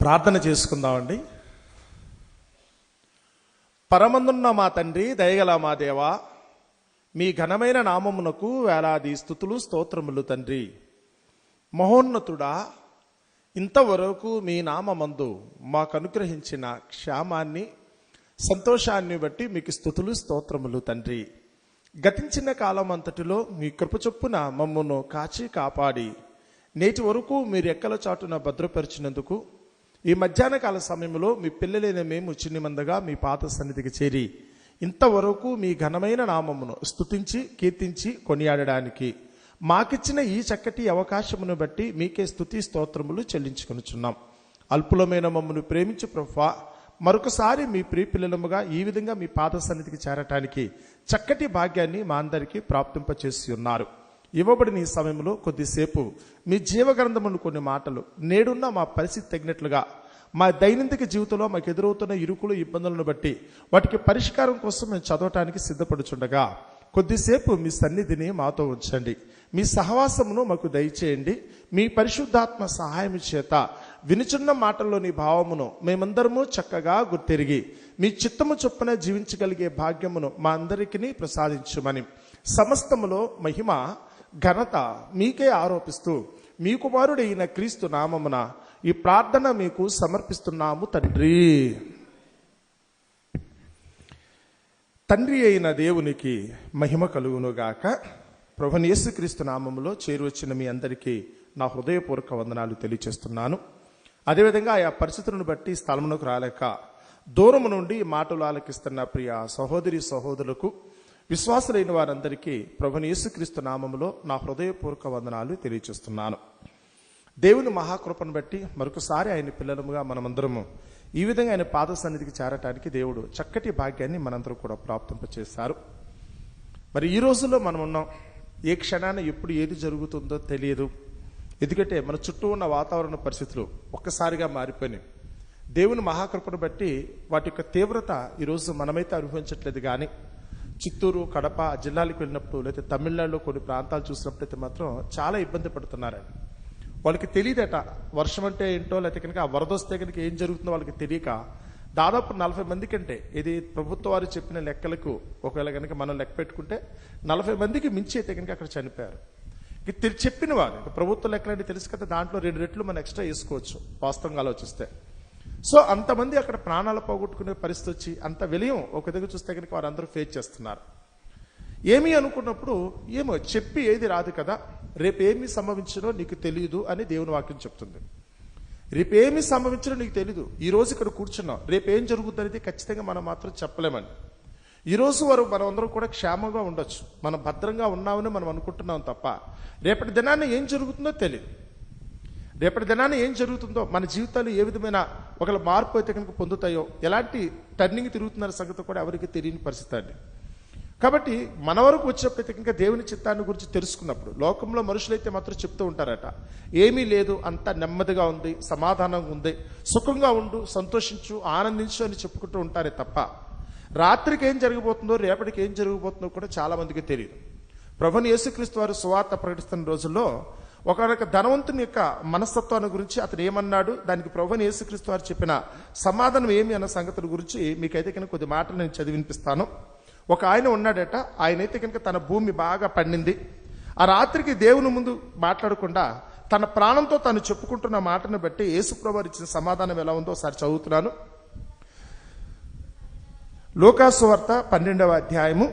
ప్రార్థన చేసుకుందామండి. పరమందున్న మా తండ్రి, దయగల మా దేవా, మీ ఘనమైన నామమునకు వేలాది స్తుతులు స్తోత్రములు తండ్రి. మహోన్నతుడా, ఇంతవరకు మీ నామమందు మాకు అనుగ్రహించిన క్షేమాన్ని, సంతోషాన్ని బట్టి మీకు స్తుతులు స్తోత్రములు తండ్రి. గతించిన కాలం అంతటిలో మీ కృప చొప్పున మమ్మను కాచి కాపాడి నేటి వరకు మీరు రెక్కల చాటున భద్రపరిచినందుకు ఈ మధ్యాహ్న కాల సమయంలో మీ పిల్లలైన మేము చిన్నిమందగా మీ పాత సన్నిధికి చేరి ఇంతవరకు మీ ఘనమైన నామమును స్తుతించి కీర్తించి కొనియాడడానికి మాకిచ్చిన ఈ చక్కటి అవకాశమును బట్టి మీకే స్తుతి స్తోత్రములు చెల్లించుకొనుచున్నాం. అల్పులమైన మమ్మల్ని ప్రేమించి ప్రభువా, మరొకసారి మీ ప్రియ పిల్లలముగా ఈ విధంగా మీ పాద సన్నిధికి చేరటానికి చక్కటి భాగ్యాన్ని మా అందరికీ ప్రాప్తింపచేసి ఉన్నారు. ఇవ్వబడిన ఈ సమయంలో కొద్దిసేపు మీ జీవగ్రంథమును కొన్ని మాటలు నేడున్న మా పరిస్థితి తగినట్లుగా మా దైనందిక జీవితంలో మాకు ఎదురవుతున్న ఇరుకులు ఇబ్బందులను బట్టి వాటికి పరిష్కారం కోసం మేము చదవటానికి సిద్ధపడుచుండగా కొద్దిసేపు మీ సన్నిధిని మాతో ఉంచండి. మీ సహవాసమును మాకు దయచేయండి. మీ పరిశుద్ధాత్మ సహాయం చేత వినుచున్న మాటల్లోని భావమును మేమందరము చక్కగా గుర్తెరిగి మీ చిత్తము చొప్పున జీవించగలిగే భాగ్యమును మా అందరికీ ప్రసాదించుమని సమస్తములో మహిమ ఘనత మీకే ఆరోపిస్తూ మీ కుమారుడైన క్రీస్తు నామమున ఈ ప్రార్థన మీకు సమర్పిస్తున్నాము తండ్రి. తండ్రి అయిన దేవునికి మహిమ కలుగునుగాక. ప్రభువైన యేసుక్రీస్తు నామములో చేరువచ్చిన మీ అందరికీ నా హృదయపూర్వక వందనాలు తెలియజేస్తున్నాను. అదేవిధంగా ఆ పరిస్థితులను బట్టి స్థలమునకు రాలేక దూరము నుండి మాటలు ఆలకిస్తున్న ప్రియ సహోదరి సహోదరులకు, విశ్వాసులైన వారందరికీ ప్రభువైన యేసుక్రీస్తు నామములో నా హృదయపూర్వక వందనాలు తెలియజేస్తున్నాను. దేవుని మహాకృపను బట్టి మరొకసారి ఆయన పిల్లలముగా మనమందరము ఈ విధంగా ఆయన పాద సన్నిధికి చేరటానికి దేవుడు చక్కటి భాగ్యాన్ని మనందరూ కూడా ప్రాప్తింపచేశారు. మరి ఈ రోజుల్లో మనం ఉన్నాం. ఏ క్షణాన ఎప్పుడు ఏది జరుగుతుందో తెలియదు. ఎందుకంటే మన చుట్టూ ఉన్న వాతావరణ పరిస్థితులు ఒక్కసారిగా మారిపోయినాయి. దేవుని మహాకృపను బట్టి వాటి యొక్క తీవ్రత ఈరోజు మనమైతే అనుభవించట్లేదు. కానీ చిత్తూరు, కడప జిల్లాలకు వెళ్ళినప్పుడు, లేదా తమిళనాడులో కొన్ని ప్రాంతాలు చూసినప్పుడైతే మాత్రం చాలా ఇబ్బంది పడుతున్నారని. వాళ్ళకి తెలియదట వర్షం అంటే ఏంటో, లేకపోతే కనుక ఆ వరద వస్తే కనుక ఏం జరుగుతుందో వాళ్ళకి తెలియక దాదాపు 40 మంది కంటే, ఇది ప్రభుత్వ వారు చెప్పిన లెక్కలకు ఒకవేళ కనుక మనం లెక్క పెట్టుకుంటే 40 మందికి మించి అయితే కనుక అక్కడ చనిపోయారు. చెప్పిన వారు ప్రభుత్వ లెక్కలంటే తెలుసు కదా, దాంట్లో 2 రెట్లు మనం ఎక్స్ట్రా వేసుకోవచ్చు వాస్తవంగా ఆలోచిస్తే. సో అంతమంది అక్కడ ప్రాణాలు పోగొట్టుకునే పరిస్థితి వచ్చి అంత విలయం ఒక దగ్గర చూస్తే కనుక వారందరూ ఫేస్ చేస్తున్నారు. ఏమి అనుకున్నప్పుడు ఏమో చెప్పి ఏది రాదు కదా, రేపు ఏమి సంభవించినో నీకు తెలియదు అని దేవుని వాక్యం చెప్తుంది. రేపు ఏమి సంభవించినో నీకు తెలీదు. ఈ రోజు ఇక్కడ కూర్చున్నాం, రేపు ఏం జరుగుతుంది అనేది ఖచ్చితంగా మనం మాత్రం చెప్పలేమండి. ఈ రోజు వరకు మనం అందరం కూడా క్షేమంగా ఉండొచ్చు, మనం భద్రంగా ఉన్నామని మనం అనుకుంటున్నాం తప్ప రేపటి దినాన్ని ఏం జరుగుతుందో తెలియదు. రేపటి దినాన్ని ఏం జరుగుతుందో, మన జీవితాలు ఏ విధమైన ఒకవేళ మార్పు అయితే కనుక పొందుతాయో, ఎలాంటి టర్నింగ్ తిరుగుతున్న సంగతి కూడా ఎవరికి తెలియని పరిస్థితి అండి. కాబట్టి మన వరకు వచ్చేప్పటికీ ఇంకా దేవుని చిత్తాన్ని గురించి తెలుసుకున్నప్పుడు, లోకంలో మనుషులైతే మాత్రం చెప్తూ ఉంటారట, ఏమీ లేదు, అంతా నెమ్మదిగా ఉంది, సమాధానంగా ఉంది, సుఖంగా ఉండు, సంతోషించు, ఆనందించు అని చెప్పుకుంటూ ఉంటారే తప్ప రాత్రికి ఏం జరగబోతుందో, రేపటికి ఏం జరగబోతుందో కూడా చాలా మందికి తెలియదు. ప్రభువైన యేసుక్రీస్తు వారు సువార్త ప్రకటిస్తున్న రోజుల్లో ఒక ధనవంతుని యొక్క మనస్తత్వాన్ని గురించి అతను ఏమన్నాడు, దానికి ప్రభువైన యేసుక్రీస్తు వారు చెప్పిన సమాధానం ఏమి అన్న సంగతుల గురించి మీకైతే కనుక కొద్ది మాటలు నేను చదివి వినిపిస్తాను. ఒక ఆయన ఉన్నాడట, ఆయనైతే కనుక తన భూమి బాగా పండింది. ఆ రాత్రికి దేవుని ముందు మాట్లాడకుండా తన ప్రాణంతో తాను చెప్పుకుంటున్న మాటను బట్టి యేసుప్రభువు వారు ఇచ్చిన సమాధానం ఎలా ఉందో ఒకసారి చదువుతున్నాను. లూకాసు వార్త 12వ అధ్యాయము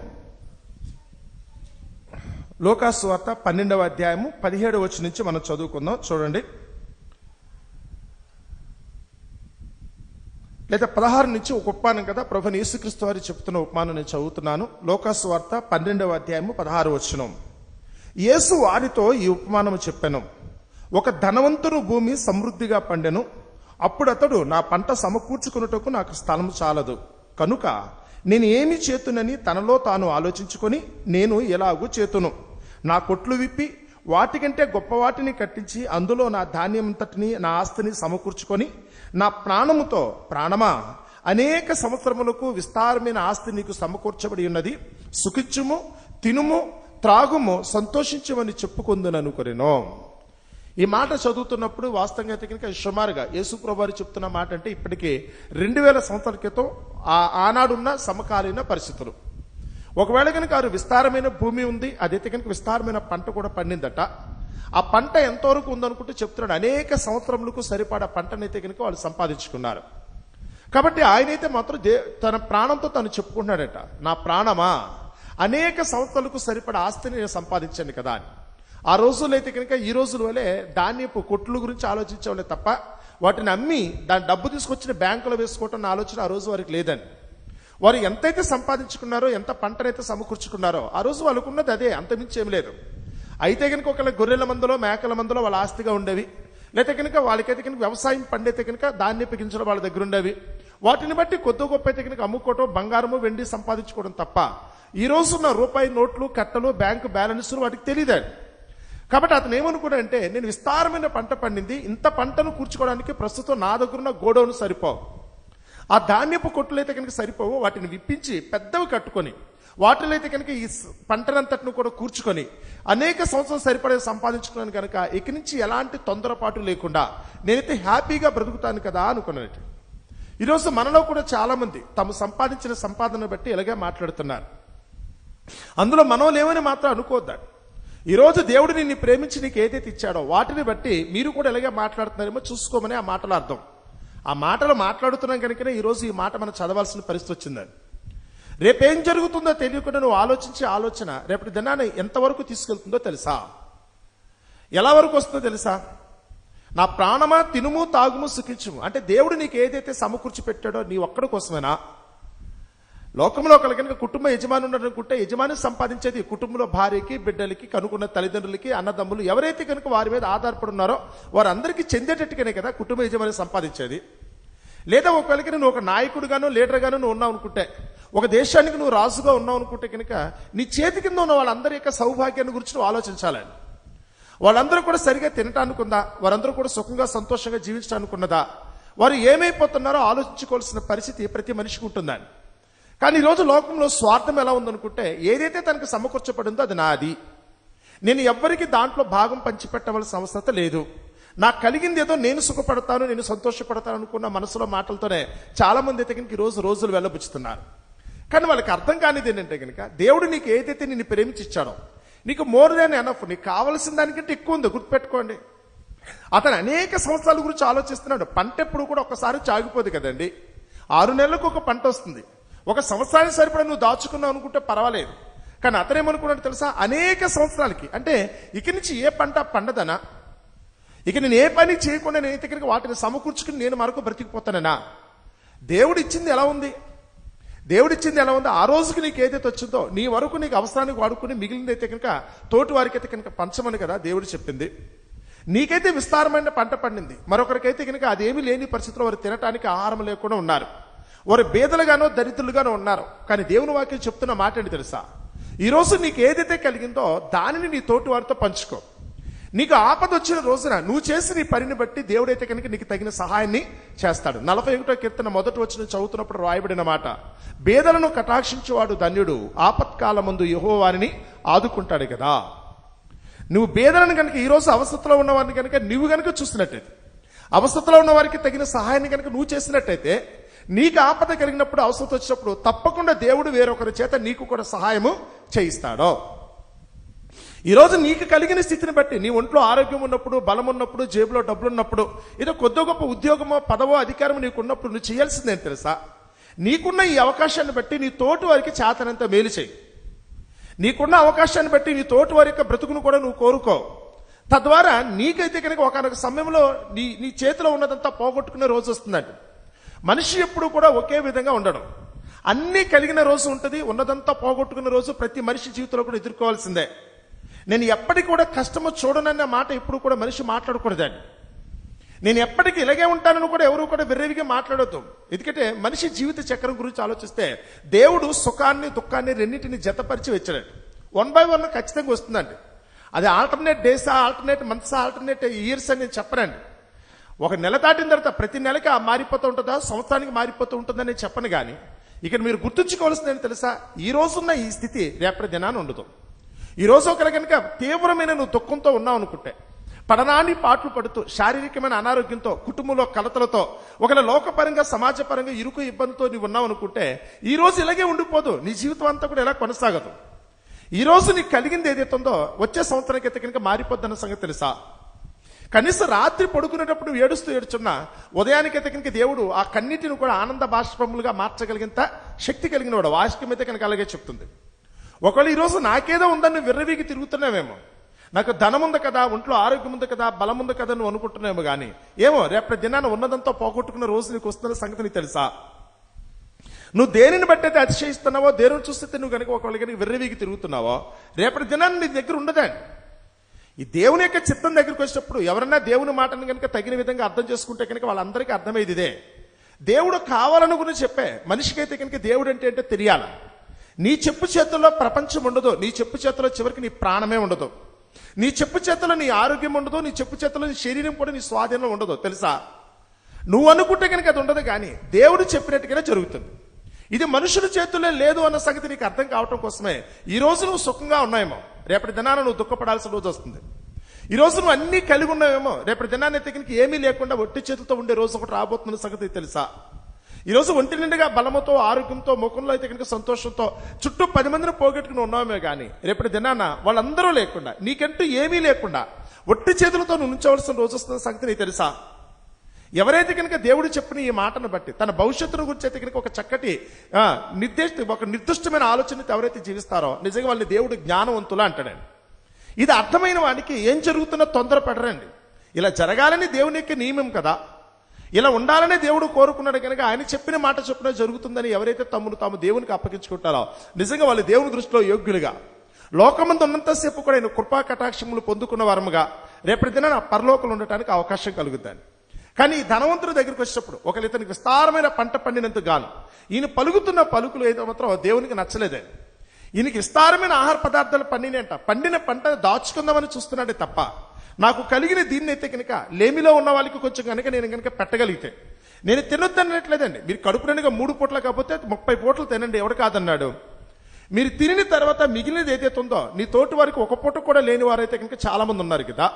17వ వచనం నుంచి మనం చదువుకుందాం. చూడండి, లేదా 16 నుంచి ఒక ఉపమానం కదా, ప్రభువైన యేసుక్రీస్తు వారు చెప్తున్న ఉపమానం నేను చదువుతున్నాను. లూకాసు వార్త 12వ అధ్యాయము 16వ వచనం. యేసు వారితో ఈ ఉపమానము చెప్పెను. ఒక ధనవంతుడు భూమి సమృద్ధిగా పండెను. అప్పుడు అతడు, నా పంట సమకూర్చుకున్నటకు నాకు స్థలం చాలదు, కనుక నేను ఏమి చేతునని తనలో తాను ఆలోచించుకొని, నేను ఎలాగూ చేతును, నా కొట్లు విప్పి వాటికంటే గొప్ప వాటిని కట్టించి అందులో నా ధాన్యంతటిని, నా ఆస్తిని సమకూర్చుకొని, నా ప్రాణముతో, ప్రాణమా, అనేక సంవత్సరములకు విస్తారమైన ఆస్తి నీకు సమకూర్చబడి ఉన్నది, సుఖించుము, తినుము, త్రాగుము, సంతోషించమని చెప్పుకుందుననుకొనెను. ఈ మాట చదువుతున్నప్పుడు వాస్తవంగా అయితే కనుక సుమారుగా యేసుప్రభు వారు చెప్తున్న మాట అంటే ఇప్పటికే 2000 సంవత్సరాల క్రితం ఆనాడున్న సమకాలీన పరిస్థితులు. ఒకవేళ కనుక వారు విస్తారమైన భూమి ఉంది, అదైతే కనుక విస్తారమైన పంట కూడా పండిందట. ఆ పంట ఎంతవరకు ఉందనుకుంటే చెప్తున్నాడు, అనేక సంవత్సరములకు సరిపడా పంటనైతే కనుక వాళ్ళు సంపాదించుకున్నారు. కాబట్టి ఆయనైతే మాత్రం తన ప్రాణంతో తను చెప్పుకుంటున్నాడట, నా ప్రాణమా అనేక సంవత్సరాలకు సరిపడా ఆస్తిని నేను సంపాదించాను కదా అని. ఆ రోజుల్లో అయితే కనుక ఈ రోజుల వల్లే ధాన్యపు కొట్లు గురించి ఆలోచించేవాళ్ళే తప్ప వాటిని అమ్మి దాని డబ్బు తీసుకొచ్చిన బ్యాంకులో వేసుకోవటం ఆలోచన ఆ రోజు వారికి లేదని. వారు ఎంతైతే సంపాదించుకున్నారో, ఎంత పంటనైతే సమకూర్చుకున్నారో ఆ రోజు వాళ్ళకున్నది అదే, అంతమించి ఏం లేదు. అయితే కనుక ఒకళ్ళ గొర్రెల మందులో మేకల మందులో వాళ్ళ ఆస్తిగా ఉండేవి, లేకపోతే కనుక వాళ్ళకైతే కనుక వ్యవసాయం పండైతే కనుక ధాన్యపు గింజలు వాళ్ళ దగ్గర ఉండేవి. వాటిని బట్టి కొద్ది గొప్ప అయితే కనుక అమ్ముకోవటం, బంగారము వెండి సంపాదించుకోవడం తప్ప ఈ రోజున్న రూపాయి నోట్లు, కట్టలు, బ్యాంకు బ్యాలెన్సులు వాటికి తెలియదండి. కాబట్టి అతను ఏమనుకున్నాడంటే, నేను విస్తారమైన పంట పండింది, ఇంత పంటను కూర్చుకోవడానికి ప్రస్తుతం నా దగ్గరున్న గోడౌన్ సరిపోవు, ఆ ధాన్యపు కొట్టులు అయితే కనుక సరిపోవు, వాటిని విప్పించి పెద్దవి కట్టుకొని వాటిలో అయితే కనుక ఈ పంటనంతటిని కూడా కూర్చుకొని అనేక సంవత్సరాలు సరిపడే సంపాదించుకున్నాను కనుక ఇక నుంచి ఎలాంటి తొందరపాటు లేకుండా నేనైతే హ్యాపీగా బ్రతుకుతాను కదా అనుకున్నాను. ఈరోజు మనలో కూడా చాలా మంది తాము సంపాదించిన సంపాదన బట్టి ఇలాగే మాట్లాడుతున్నారు. అందులో మనం లేవని మాత్రం అనుకోద్దాడు. ఈరోజు దేవుడు నిన్ను ప్రేమించి నీకు ఏదైతే ఇచ్చాడో వాటిని బట్టి మీరు కూడా ఇలాగే మాట్లాడుతున్నారేమో చూసుకోమని ఆ మాటల అర్థం. ఆ మాటలు మాట్లాడుతున్నాం కనుకనే ఈరోజు ఈ మాట మనం చదవాల్సిన పరిస్థితి వచ్చిందని. రేపేం జరుగుతుందో తెలియకుండా నువ్వు ఆలోచించే ఆలోచన రేపటి దినాన్ని ఎంతవరకు తీసుకెళ్తుందో తెలుసా? ఎలా వరకు వస్తుందో తెలుసా? నా ప్రాణమా తినుము తాగుము సుఖించుము అంటే దేవుడు నీకు ఏదైతే సమకూర్చి పెట్టాడో నీ ఒక్కడి కోసమేనా? లోకంలో ఒకరి కనుక కుటుంబ యజమాని ఉన్నారనుకుంటే యజమాని సంపాదించేది కుటుంబంలో భార్యకి, బిడ్డలకి, కనుకున్న తల్లిదండ్రులకి, అన్నదమ్ములు ఎవరైతే కనుక వారి మీద ఆధారపడి ఉన్నారో వారందరికీ చెందేటట్టుగానే కదా కుటుంబ యజమాని సంపాదించేది. లేదా ఒకవేళ నువ్వు ఒక నాయకుడిగానో లీడర్గానో నువ్వు ఉన్నావు అనుకుంటే, ఒక దేశానికి నువ్వు రాజుగా ఉన్నావు అనుకుంటే కనుక నీ చేతి కింద ఉన్న వాళ్ళందరి యొక్క సౌభాగ్యాన్ని గురించి నువ్వు ఆలోచించాలని. వాళ్ళందరూ కూడా సరిగా తినటానికి ఉందా? వారందరూ కూడా సుఖంగా సంతోషంగా జీవించడానికి ఉన్నదా? వారు ఏమైపోతున్నారో ఆలోచించుకోవాల్సిన పరిస్థితి ప్రతి మనిషికి ఉంటుందని. కానీ ఈరోజు లోకంలో స్వార్థం ఎలా ఉందనుకుంటే, ఏదైతే తనకు సమకూర్చబడిందో అది నాది, నేను ఎవ్వరికి దాంట్లో భాగం పంచిపెట్టవలసిన అవసరం లేదు, నాకు కలిగింది ఏదో నేను సుఖపడతాను, నేను సంతోషపడతాను అనుకున్న మనసులో మాటలతోనే చాలా మంది అయితే కనుక ఈరోజు రోజులు వెళ్ళబుచ్చుతున్నారు. కానీ వాళ్ళకి అర్థం కానిది ఏంటంటే కనుక దేవుడు నీకు ఏదైతే నిన్ను ప్రేమించి ఇచ్చాడో నీకు మోర్ దాన్ ఎనఫ్, నీకు కావలసిన దానికంటే ఎక్కువ ఉంది. గుర్తుపెట్టుకోండి, అతను అనేక సంవత్సరాల గురించి ఆలోచిస్తున్నాడు. పంట ఎప్పుడు కూడా ఒక్కసారి చాగిపోదు కదండి. 6 నెలలకు ఒక పంట వస్తుంది. ఒక సంవత్సరానికి సరిపడా నువ్వు దాచుకున్నావు అనుకుంటే పర్వాలేదు. కానీ అతనేమనుకున్నాడు తెలుసా? అనేక సంవత్సరాలకి, అంటే ఇక నుంచి ఏ పంట పండదనా, ఇక నేను ఏ పని చేయకుండా నేనైతే కనుక వాటిని సమకూర్చుకుని నేను మరొక బ్రతికిపోతానన్నా? దేవుడు ఇచ్చింది ఎలా ఉంది? దేవుడిచ్చింది ఎలా ఉంది? ఆ రోజుకి నీకు ఏదైతే వచ్చిందో నీ వరకు నీకు అవసరానికి వాడుకుని మిగిలింది అయితే కనుక తోటి వారికి అయితే కనుక పంచమని కదా దేవుడు చెప్పింది. నీకైతే విస్తారమైన పంట పండింది, మరొకరికైతే కనుక అదేమీ లేని పరిస్థితుల్లో వారు తినటానికి ఆహారం లేకుండా ఉన్నారు, వారు బేదలుగానో దరిద్రులుగానో ఉన్నారు. కానీ దేవుని వాక్యం చెప్తున్న మాట ఏంటి తెలుసా? ఈరోజు నీకు ఏదైతే కలిగిందో దానిని నీ తోటి వారితో పంచుకో. నీకు ఆపద వచ్చిన రోజున నువ్వు చేసి నీ పనిని బట్టి దేవుడైతే కనుక నీకు తగిన సహాయాన్ని చేస్తాడు. 41వ కీర్తన మొదటి వచనం చదువుతున్నప్పుడు రాయబడిన మాట, బేదలను కటాక్షించేవాడు ధన్యుడు, ఆపత్కాలమందు యెహోవా వారిని ఆదుకుంటాడు కదా. నువ్వు బేదలను కనుక ఈరోజు అవస్థలో ఉన్న వారిని కనుక నువ్వు కనుక చూసినట్టయితే, అవస్థలో ఉన్న వారికి తగిన సహాయాన్ని కనుక నువ్వు చేసినట్టయితే, నీకు ఆపద కలిగినప్పుడు, అవసరం వచ్చినప్పుడు తప్పకుండా దేవుడు వేరొకరి చేత నీకు కూడా సహాయము చేయిస్తాడు. ఈరోజు నీకు కలిగిన స్థితిని బట్టి, నీ ఒంట్లో ఆరోగ్యం ఉన్నప్పుడు, బలం ఉన్నప్పుడు, జేబులో డబ్బులు ఉన్నప్పుడు, ఏదో కొద్ది గొప్ప ఉద్యోగమో పదవో అధికారమో నీకు ఉన్నప్పుడు నువ్వు చేయాల్సిందేం తెలుసా? నీకున్న ఈ అవకాశాన్ని బట్టి నీ తోటి వారికి చేతనంత మేలు చేయి. నీకున్న అవకాశాన్ని బట్టి నీ తోటి వారి యొక్క బ్రతుకును కూడా నువ్వు కోరుకో. తద్వారా నీకైతే కనుక ఒకనొక సమయంలో నీ చేతిలో ఉన్నదంతా పోగొట్టుకునే రోజు వస్తుందండి. మనిషి ఎప్పుడు కూడా ఒకే విధంగా ఉండడం, అన్నీ కలిగిన రోజు ఉంటుంది, ఉన్నదంతా పోగొట్టుకున్న రోజు ప్రతి మనిషి జీవితంలో కూడా ఎదుర్కోవాల్సిందే. నేను ఎప్పటికీ కూడా కష్టము చూడనన్న మాట ఎప్పుడు కూడా మనిషి మాట్లాడకూడదండి. నేను ఎప్పటికీ ఇలాగే ఉంటానని కూడా ఎవరు కూడా విర్రవిగా మాట్లాడొద్దు. ఎందుకంటే మనిషి జీవిత చక్రం గురించి ఆలోచిస్తే దేవుడు సుఖాన్ని దుఃఖాన్ని రెండింటిని జతపరిచి వచ్చాడు. 1 by 1 ఖచ్చితంగా వస్తుందండి. అది ఆల్టర్నేట్ డేసా, ఆల్టర్నేట్ మంత్సా, ఆల్టర్నేట్ ఇయర్స్ అని నేను చెప్పనండి. ఒక నెల దాటిన తర్వాత ప్రతి నెలకి మారిపోతూ ఉంటుందా, సంవత్సరానికి మారిపోతూ ఉంటుందని నేను చెప్పను. కానీ ఇక్కడ మీరు గుర్తుంచుకోవాల్సింది ఏంటి తెలుసా? ఈ రోజున్న ఈ స్థితి రేపటి దినాన్ని ఉండదు. ఈ రోజు ఒకరు కనుక తీవ్రమైన నువ్వు దుఃఖంతో ఉన్నావు అనుకుంటే, పడనాని పాటలు పడుతూ శారీరకమైన అనారోగ్యంతో, కుటుంబంలో కలతలతో, ఒకవేళ లోకపరంగా సమాజపరంగా ఇరుకు ఇబ్బందితో నీవు ఉన్నావు అనుకుంటే ఈ రోజు ఇలాగే ఉండిపోదు. నీ జీవితం అంతా కూడా ఇలా కొనసాగదు. ఈ రోజు నీకు కలిగింది ఏదైతే ఉందో వచ్చే సంవత్సరానికి అయితే కనుక మారిపోద్దన్న సంగతి తెలుసా? కనీసం రాత్రి పడుకునేటప్పుడు ఏడుచున్నా ఉదయానికైతే కనుక దేవుడు ఆ కన్నిటిని కూడా ఆనంద బాష్పములుగా మార్చగలిగినంత శక్తి కలిగిన వాడు. వాక్యం అయితే కనుక అలాగే చెప్తుంది. ఒకవేళ ఈరోజు నాకేదో ఉందని విర్రవీగి తిరుగుతున్నావేమో, నాకు ధనం ఉంది కదా, ఒంట్లో ఆరోగ్యం ఉంది కదా, బలం ఉంది కదా నువ్వు అనుకుంటున్నామో కానీ ఏమో రేపటి దినాన్ని ఉన్నదంతా పోగొట్టుకున్న రోజు నీకు వస్తున్న సంగతి నీకు తెలుసా? నువ్వు దేనిని బట్టి అయితే అతిశయిస్తున్నావో, దేనిని చూస్తే నువ్వు కనుక ఒకవేళ కనుక విర్రవీగి తిరుగుతున్నావో రేపటి దినాన్ని నీ దగ్గర ఉండదండి. ఈ దేవుని యొక్క చిత్తం దగ్గరికి వచ్చినప్పుడు ఎవరన్నా దేవుని మాటను కనుక తగిన విధంగా అర్థం చేసుకుంటే కనుక వాళ్ళందరికీ అర్థమయ్యేది ఇదే. దేవుడు కావాలనుకుని చెప్పే మనిషికైతే కనుక దేవుడు అంటే తెలియాలి. నీ చెప్పు చేతుల్లో ప్రపంచం ఉండదు. నీ చెప్పు చేతుల్లో చివరికి నీ ప్రాణమే ఉండదు. నీ చెప్పు చేతుల్లో నీ ఆరోగ్యం ఉండదు. నీ చెప్పు చేతుల్లో నీ శరీరం కూడా నీ స్వాధీనంలో ఉండదు. తెలుసా? నువ్వు అనుకుంటే కనుక అది ఉండదు, కానీ దేవుడు చెప్పినట్టుగానే జరుగుతుంది. ఇది మనుషుల చేతుల్లో లేదు అన్న సంగతి నీకు అర్థం కావటం కోసమే ఈ రోజు నువ్వు సుఖంగా ఉన్నాయేమో, రేపటి దినాన నువ్వు దుఃఖపడాల్సిన రోజు వస్తుంది. ఈ రోజు నువ్వు అన్ని కలిగి ఉన్నావేమో, రేపటి దినాన్ని తెగినకి ఏమీ లేకుండా ఒట్టి చేతులతో ఉండే రోజు ఒకటి రాబోతున్న సంగతి తెలుసా? ఈ రోజు ఒంటి నిండుగా బలముతో, ఆరోగ్యంతో, ముఖంలో అయితే కనుక సంతోషంతో చుట్టూ 10 మందిని పోగొట్టుకుని ఉన్నామే కానీ రేపటి దినాన వాళ్ళందరూ లేకుండా, నీకంటూ ఏమీ లేకుండా ఒట్టి చేతులతో నువ్వు ఉంచవలసిన రోజు వస్తున్న సంగతి నీకు తెలుసా? ఎవరైతే కనుక దేవుడు చెప్పిన ఈ మాటను బట్టి తన భవిష్యత్తును గురించి అయితే కనుక ఒక చక్కటి ఒక నిర్దిష్టమైన ఆలోచనతో ఎవరైతే జీవిస్తారో నిజంగా వాళ్ళని దేవుడు జ్ఞానవంతులా అంటాడండి. ఇది అర్థమైన వాడికి ఏం జరుగుతున్నా తొందరపడరండి. ఇలా జరగాలని దేవుని యొక్క నియమం కదా, ఇలా ఉండాలనే దేవుడు కోరుకున్నాడు కనుక ఆయన చెప్పిన మాట చొప్పున జరుగుతుందని ఎవరైతే తాము దేవునికి అప్పగించుకుంటారో నిజంగా వాళ్ళు దేవుని దృష్టిలో యోగ్యులుగా, లోకమందు ఉన్నంతసేపు కూడా ఆయన కృపా కటాక్షములు పొందుకున్న వరముగా రేపటి దిన పరలోకంలో ఉండటానికి అవకాశం కలుగుద్దని. కానీ ఈ ధనవంతుడి దగ్గరికి వచ్చినప్పుడు ఒకళ్ళు ఇతనికి విస్తారమైన పంట పండినంత గాను ఈయన పలుకుతున్న పలుకులు ఏదో మాత్రం దేవునికి నచ్చలేదే. ఈయనకి విస్తారమైన ఆహార పదార్థాలు పండినంట, పండిన పంట దాచుకుందామని చూస్తున్నాడే తప్ప నాకు కలిగిన దీన్ని అయితే కనుక లేమిలో ఉన్న వాళ్ళకి కొంచెం కనుక నేను కనుక పెట్టగలిగితే నేను తినొద్దనట్లేదండి. మీరు కడుపు నిండుగా 3 పూటలు కాకపోతే 30 పూటలు తినండి, ఎవడు కాదన్నాడు. మీరు తిని తర్వాత మిగిలినది ఏదైతే ఉందో నీ తోటి వారికి ఒక పూట కూడా లేని వారైతే కనుక చాలా మంది ఉన్నారు కదా,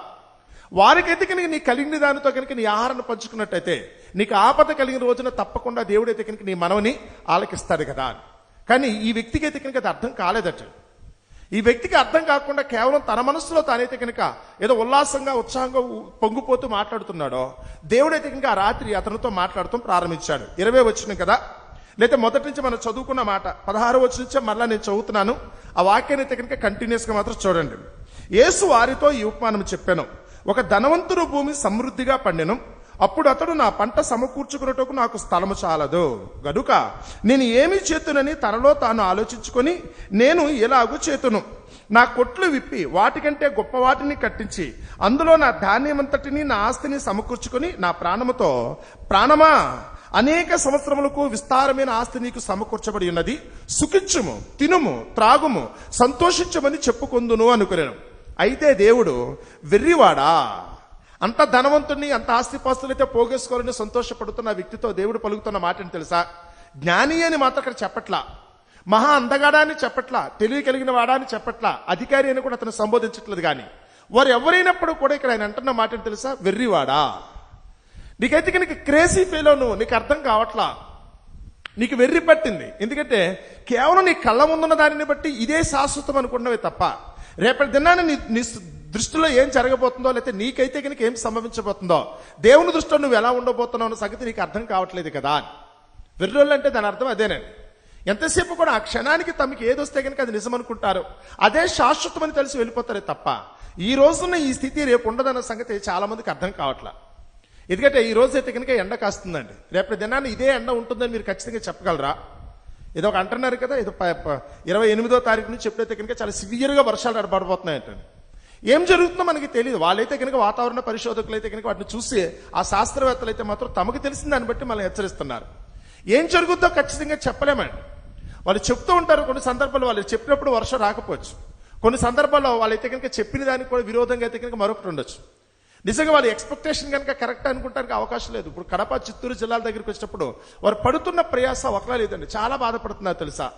వారికైతే కనుక నీ కలిగిన దానితో కనుక నీ ఆహారాన్ని పంచుకున్నట్టయితే నీకు ఆపద కలిగిన రోజున తప్పకుండా దేవుడైతే కనుక నీ మనవని ఆలకిస్తాడు కదా. కానీ ఈ వ్యక్తికి అయితే కనుక అది అర్థం కాలేదట. ఈ వ్యక్తికి అర్థం కాకుండా కేవలం తన మనసులో తానైతే కనుక ఏదో ఉల్లాసంగా ఉత్సాహంగా పొంగిపోతూ మాట్లాడుతున్నాడో దేవుడైతే కనుక ఆ రాత్రి అతనితో మాట్లాడుతూ ప్రారంభించాడు. 20 వచనం కదా, లేదా మొదటి నుంచి మనం చదువుకున్న మాట 16 వచనం నుంచే మరలా నేను చదువుతున్నాను. ఆ వాక్యాన్ని అయితే కనుక కంటిన్యూస్ గా మాత్రం చూడండి. యేసు వారితో ఈ ఉపమానం చెప్పాను. ఒక ధనవంతుడు భూమి సమృద్ధిగా పండెను. అప్పుడు అతడు నా పంట సమకూర్చుకున్నటకు నాకు స్థలము చాలదు గనుక నేను ఏమి చేతునని తనలో తాను ఆలోచించుకొని నేను ఎలాగూ చేతును, నా కొట్లు విప్పి వాటికంటే గొప్ప వాటిని కట్టించి అందులో నా ధాన్యమంతటిని నా ఆస్తిని సమకూర్చుకొని నా ప్రాణముతో, ప్రాణమా అనేక సంవత్సరములకు విస్తారమైన ఆస్తి నీకు సమకూర్చబడి ఉన్నది, సుఖించుము, తినుము, త్రాగుము, సంతోషించమని చెప్పుకొందును అనుకునేను. అయితే దేవుడు వెర్రివాడా, అంత ధనవంతుణ్ణి అంత ఆస్తిపాస్తులు అయితే పోగేసుకోవాలని సంతోషపడుతున్న వ్యక్తితో దేవుడు పలుకుతున్న మాట తెలుసా? జ్ఞాని అని మాత్రం అక్కడ చెప్పట్లా, మహా అందగాడా అని చెప్పట్లా, తెలివి కలిగిన వాడా అని చెప్పట్లా, అధికారి అని కూడా అతను సంబోధించట్లేదు. కానీ వారు ఎవరైనప్పుడు కూడా ఇక్కడ ఆయన అంటున్న మాట తెలుసా? వెర్రివాడా. నీకైతే కనుక క్రేజీ ఫెలో, నువ్వు నీకు అర్థం కావట్లా, నీకు వెర్రి పట్టింది. ఎందుకంటే కేవలం నీ కళ్ళ ముందున్న దానిని బట్టి ఇదే శాశ్వతం అనుకున్నవే తప్ప రేపటి దినాన్ని నీ దృష్టిలో ఏం జరగబోతుందో, లేకపోతే నీకైతే కనుక ఏం సంభవించబోతుందో, దేవుని దృష్టిలో నువ్వు ఎలా ఉండబోతున్నావు అన్న సంగతి నీకు అర్థం కావట్లేదు కదా. వెర్రోళ్ళు అంటే దాని అర్థం అదేనండి. ఎంతసేపు కూడా ఆ క్షణానికి తమకి ఏదొస్తే కనుక అది నిజం అనుకుంటారు, అదే శాశ్వతం అని తెలిసి వెళ్ళిపోతారే తప్ప ఈ రోజున్న ఈ స్థితి రేపు ఉండదన్న సంగతి చాలా మందికి అర్థం కావట్లా. ఎందుకంటే ఈ రోజు అయితే కనుక ఎండ కాస్తుందండి, రేపటి దినాన్ని ఇదే ఎండ ఉంటుందని మీరు ఖచ్చితంగా చెప్పగలరా? ఏదో ఒక అంటున్నారు కదా, ఏదో 28వ తారీఖు నుంచి ఎప్పుడైతే కనుక చాలా సివియర్గా వర్షాలు పడబోతున్నాయంటే ఏం జరుగుతుందో మనకి తెలియదు. వాళ్ళైతే కనుక వాతావరణ పరిశోధకులు అయితే కనుక వాటిని చూసి ఆ శాస్త్రవేత్తలు అయితే మాత్రం తమకు తెలిసిన దాన్ని బట్టి మనం హెచ్చరిస్తున్నారు. ఏం జరుగుతుందో ఖచ్చితంగా చెప్పలేమండి. వాళ్ళు చెప్తూ ఉంటారు, కొన్ని సందర్భాల్లో వాళ్ళు చెప్పినప్పుడు వర్షం రాకపోవచ్చు, కొన్ని సందర్భాల్లో వాళ్ళైతే కనుక చెప్పిన దానికి కూడా విరోధంగా అయితే కనుక మరొకటి ఉండొచ్చు. నిజంగా వాళ్ళ ఎక్స్పెక్టేషన్ కనుక కరెక్ట్ అనుకుంటానికి అవకాశం లేదు. ఇప్పుడు కడప, చిత్తూరు జిల్లాల దగ్గరికి వచ్చినప్పుడు వారు పడుతున్న ప్రయాస ఒకలా లేదండి, చాలా బాధపడుతున్నారు తెలుసా.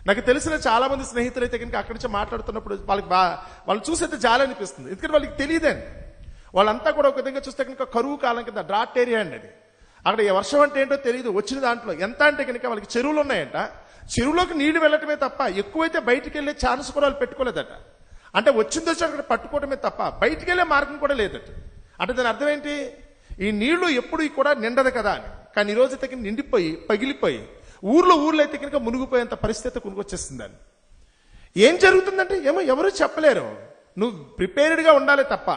నాకు తెలిసిన చాలా మంది స్నేహితులు అయితే కనుక అక్కడి నుంచి మాట్లాడుతున్నప్పుడు వాళ్ళు చూసైతే జాలి అనిపిస్తుంది. ఎందుకంటే వాళ్ళకి తెలియదండి, వాళ్ళంతా కూడా ఒక విధంగా చూస్తే కనుక కరువు కాలం కింద డ్రాట్ ఏరియా అండి అది. అక్కడ వర్షం అంటే ఏంటో తెలియదు. వచ్చిన దాంట్లో ఎంత అంటే కనుక వాళ్ళకి చెరువులు ఉన్నాయంట. చెరువులోకి నీళ్లు వెళ్ళటమే తప్ప ఎక్కువైతే బయటికి వెళ్ళే ఛాన్స్ కూడా వాళ్ళు పెట్టుకోలేదట. అంటే వచ్చిందో అక్కడ పట్టుకోవటమే తప్ప బయటికి వెళ్ళే మార్గం కూడా లేదట. అంటే దాని అర్థం ఏంటి? ఈ నీళ్లు ఎప్పుడు కూడా నిండదు కదా అని. కానీ ఈ రోజు అయితే నిండిపోయి పగిలిపోయి ఊర్లో అయితే కనుక మునిగిపోయేంత పరిస్థితి కొనుకొచ్చేస్తుందని. ఏం జరుగుతుందంటే ఏమో ఎవరు చెప్పలేరు. నువ్వు ప్రిపేర్డ్గా ఉండాలి తప్ప,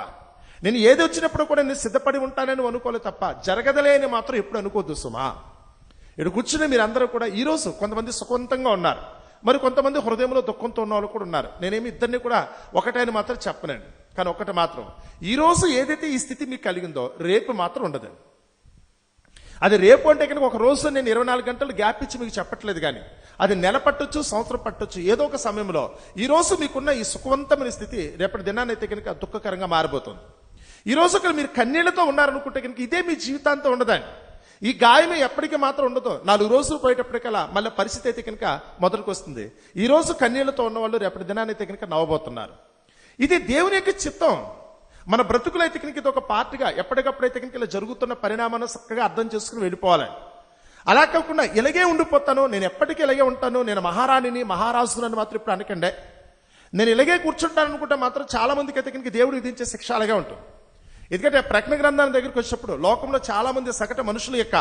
నేను ఏది వచ్చినప్పుడు కూడా నేను సిద్ధపడి ఉంటానని అనుకోలే తప్ప జరగదలే అని మాత్రం ఎప్పుడు అనుకోద్దు సుమా. ఇక్కడ కూర్చుని మీరు అందరూ కూడా ఈరోజు కొంతమంది సుఖవంతంగా ఉన్నారు, మరి కొంతమంది హృదయంలో దుఃఖంతో ఉన్న వాళ్ళు కూడా ఉన్నారు. నేనేమి ఇద్దరిని కూడా ఒకటని మాత్రం చెప్పనండి. కానీ ఒకటి మాత్రం, ఈరోజు ఏదైతే ఈ స్థితి మీకు కలిగిందో రేపు మాత్రం ఉండదు. అది రేపు అంటే కనుక ఒక రోజు నేను 24 గంటలు గ్యాప్ ఇచ్చి మీకు చెప్పట్లేదు, కానీ అది నెల పట్టొచ్చు, సంవత్సరం పట్టొచ్చు, ఏదో ఒక సమయంలో ఈ రోజు మీకున్న ఈ సుఖవంతమైన స్థితి రేపటి దినాన్ని అయితే కనుక దుఃఖకరంగా మారిపోతుంది. ఈ రోజు అక్కడ మీరు కన్నీళ్లతో ఉన్నారనుకుంటే కనుక ఇదే మీ జీవితాంతం ఉండదండి. ఈ గాయం ఎప్పటికీ మాత్రం ఉండదు. 4 రోజులు పోయేటప్పటికల్లా మళ్ళీ పరిస్థితి అయితే కనుక మొదటికి వస్తుంది. ఈ రోజు కన్నీళ్లతో ఉన్న వాళ్ళు రేపటి దినాన్ని అయితే కనుక నవ్వబోతున్నారు. ఇది దేవుని యొక్క చిత్తం. మన బ్రతుకులు అయితే కనుక ఇది ఒక పార్ట్గా ఎప్పటికప్పుడైతే కనుక ఇలా జరుగుతున్న పరిణామాన్ని చక్కగా అర్థం చేసుకుని వెళ్ళిపోవాలని. అలా కాకుండా ఇలాగే ఉండిపోతాను, నేను ఎప్పటికీ ఇలాగే ఉంటాను, నేను మహారాణిని మహారాజునని మాత్రం ఇప్పుడు అనకండే. నేను ఇలాగే కూర్చుంటాను అనుకుంటే మాత్రం చాలా మందికి అయితే కనుక దేవుడు విధించే శిక్ష అలాగే ఉంటుంది. ఎందుకంటే ప్రకటన గ్రంథాల దగ్గరికి వచ్చినప్పుడు లోకంలో చాలా మంది సగటు మనుషుల యొక్క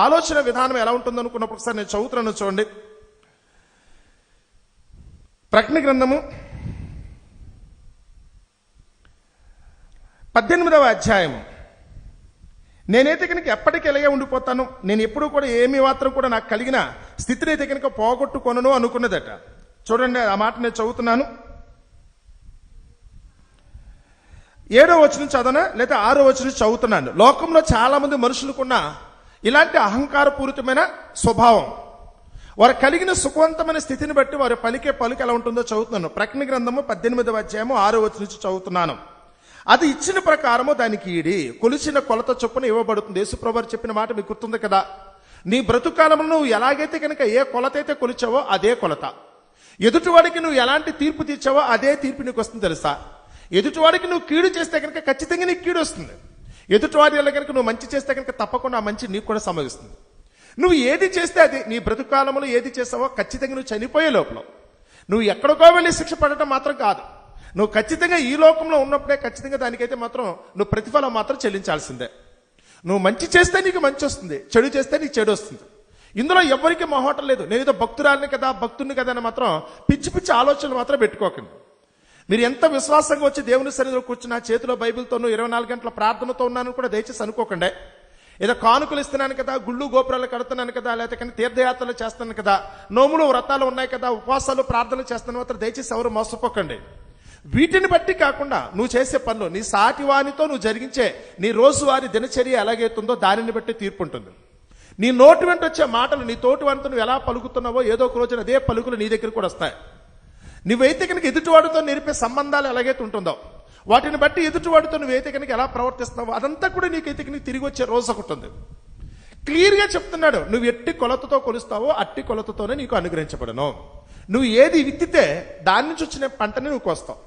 ఆలోచన విధానం ఎలా ఉంటుంది అనుకున్నప్పుడు ఒకసారి నేను చదువుతున్నాను చూడండి. ప్రకటన గ్రంథము 18వ అధ్యాయము. నేనైతే కనుక ఎప్పటికీ ఎలాగే ఉండిపోతాను, నేను ఎప్పుడు కూడా ఏమి మాత్రం కూడా నాకు కలిగిన స్థితిని అయితే కనుక పోగొట్టుకొనను అనుకున్నదట. చూడండి ఆ మాట నేను చదువుతున్నాను. 7వ వచనం చదవనా లేదా 6వ వచనం చదువుతున్నాను. లోకంలో చాలా మంది మనుషులకున్న ఇలాంటి అహంకారపూరితమైన స్వభావం, వారు కలిగిన సుఖవంతమైన స్థితిని బట్టి వారు పలికే పలుకు ఎలా ఉంటుందో చదువుతున్నాను. ప్రకటన గ్రంథము 18వ అధ్యాయము 6వ వచనం నుంచి చదువుతున్నాను. అది ఇచ్చిన ప్రకారము దానికి ఈడి కొలిచిన కొలత చొప్పున ఇవ్వబడుతుంది. యేసుప్రభువు చెప్పిన మాట మీకు గుర్తుంది కదా. నీ బ్రతుకాలంలో నువ్వు ఎలాగైతే కనుక ఏ కొలత అయితే కొలిచావో అదే కొలత, ఎదుటివాడికి నువ్వు ఎలాంటి తీర్పు తీర్చావో అదే తీర్పు నీకు వస్తుంది తెలుసా. ఎదుటివాడికి నువ్వు కీడు చేస్తే కనుక ఖచ్చితంగా నీకు కీడు వస్తుంది. ఎదుటివాడి వల్ల కనుక నువ్వు మంచి చేస్తే కనుక తప్పకుండా ఆ మంచి నీకు కూడా సంభవిస్తుంది. నువ్వు ఏది చేస్తే అది నీ బ్రతుకాలంలో ఏది చేస్తావో ఖచ్చితంగా నువ్వు చనిపోయే లోపల నువ్వు ఎక్కడికో వెళ్ళి శిక్ష పడటం మాత్రం కాదు, నువ్వు ఖచ్చితంగా ఈ లోకంలో ఉన్నప్పుడే ఖచ్చితంగా దానికైతే మాత్రం నువ్వు ప్రతిఫలం మాత్రం చెల్లించాల్సిందే. నువ్వు మంచి చేస్తే నీకు మంచి వస్తుంది, చెడు చేస్తే నీకు చెడు వస్తుంది. ఇందులో ఎవరికి మొహోటం లేదు. నేను ఏదో భక్తురాలిని కదా భక్తుని కదా అని మాత్రం పిచ్చి పిచ్చి ఆలోచనలు మాత్రం పెట్టుకోకండి. మీరు ఎంత విశ్వాసంగా వచ్చి దేవుని సన్నిధిలో కూర్చున్నా చేతిలో బైబిల్తోనూ 24 గంటల ప్రార్థనతో ఉన్నాను కూడా దయచేసి అనుకోకండి. ఏదో కానుకలు ఇస్తున్నాను కదా, గుళ్ళు గోపురాలు కడుతున్నాను కదా, లేకపోతే కానీ తీర్థయాత్రలు చేస్తున్నాను కదా, నోములు వ్రతాలు ఉన్నాయి కదా, ఉపవాసాలు ప్రార్థనలు చేస్తాను మాత్రం దయచేసి ఎవరు మోసపోకండి. వీటిని బట్టి కాకుండా నువ్వు చేసే పనులు, నీ సాటి వానితో నువ్వు జరిగించే నీ రోజువారి దినచర్య ఎలాగైతుందో దానిని బట్టి తీర్పు ఉంటుంది. నీ నోటి వెంట వచ్చే మాటలు నీ తోటి వానితో నువ్వు ఎలా పలుకుతున్నావో ఏదో ఒక రోజున అదే పలుకులు నీ దగ్గర కూడా వస్తాయి. నువ్వైతే కనుక ఎదుటివాడితో నేర్పే సంబంధాలు ఎలాగైతే ఉంటుందో వాటిని బట్టి ఎదుటివాడితో నువ్వైతే కనుక ఎలా ప్రవర్తిస్తున్నావో అదంతా కూడా నీకైతే కనుక తిరిగి వచ్చే రోజు ఒకటి ఉంది. క్లియర్గా చెప్తున్నాడు, నువ్వు ఎట్టి కొలతతో కొలుస్తావో అట్టి కొలతతోనే నీకు అనుగ్రహించబడను. నువ్వు ఏది విత్తితే దాని నుంచి వచ్చిన పంటని నువ్వు కోస్తావు.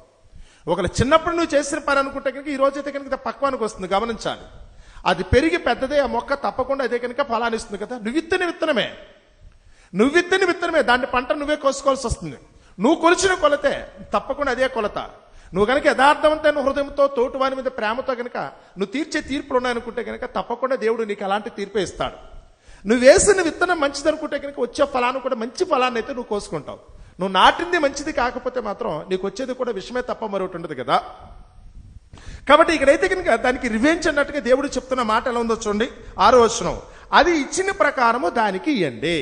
ఒకవేళ చిన్నప్పుడు నువ్వు చేసిన పని అనుకుంటే కనుక ఈ రోజైతే కనుక పక్వానికి వస్తుంది, గమనించాలి. అది పెరిగి పెద్దదే, ఆ మొక్క తప్పకుండా అదే కనుక ఫలానిస్తుంది కదా. నువ్వు విత్తని విత్తనమే దాని పంట నువ్వే కోసుకోవాల్సి వస్తుంది. నువ్వు కొలిచిన కొలతే తప్పకుండా అదే కొలత. నువ్వు కనుక యథార్థవంతమైన హృదయంతో తోటి వారి మీద ప్రేమతో కనుక నువ్వు తీర్చే తీర్పులు ఉన్నాయనుకుంటే కనుక తప్పకుండా దేవుడు నీకు అలాంటి తీర్పే ఇస్తాడు. నువ్వు వేసిన విత్తనం మంచిది అనుకుంటే కనుక వచ్చే ఫలాన్ని కూడా మంచి ఫలాన్ని అయితే నువ్వు కోసుకుంటావు. నువ్వు నాటింది మంచిది కాకపోతే మాత్రం నీకు వచ్చేది కూడా విషమే తప్ప మరొకటి ఉండదు కదా. కాబట్టి ఇక్కడైతే కనుక దానికి రివెంజ్ అన్నట్టుగా దేవుడు చెప్తున్న మాట ఎలా ఉందో చూడండి. 6వ వచనం, అది ఇచ్చిన ప్రకారము దానికి ఇవ్వండి.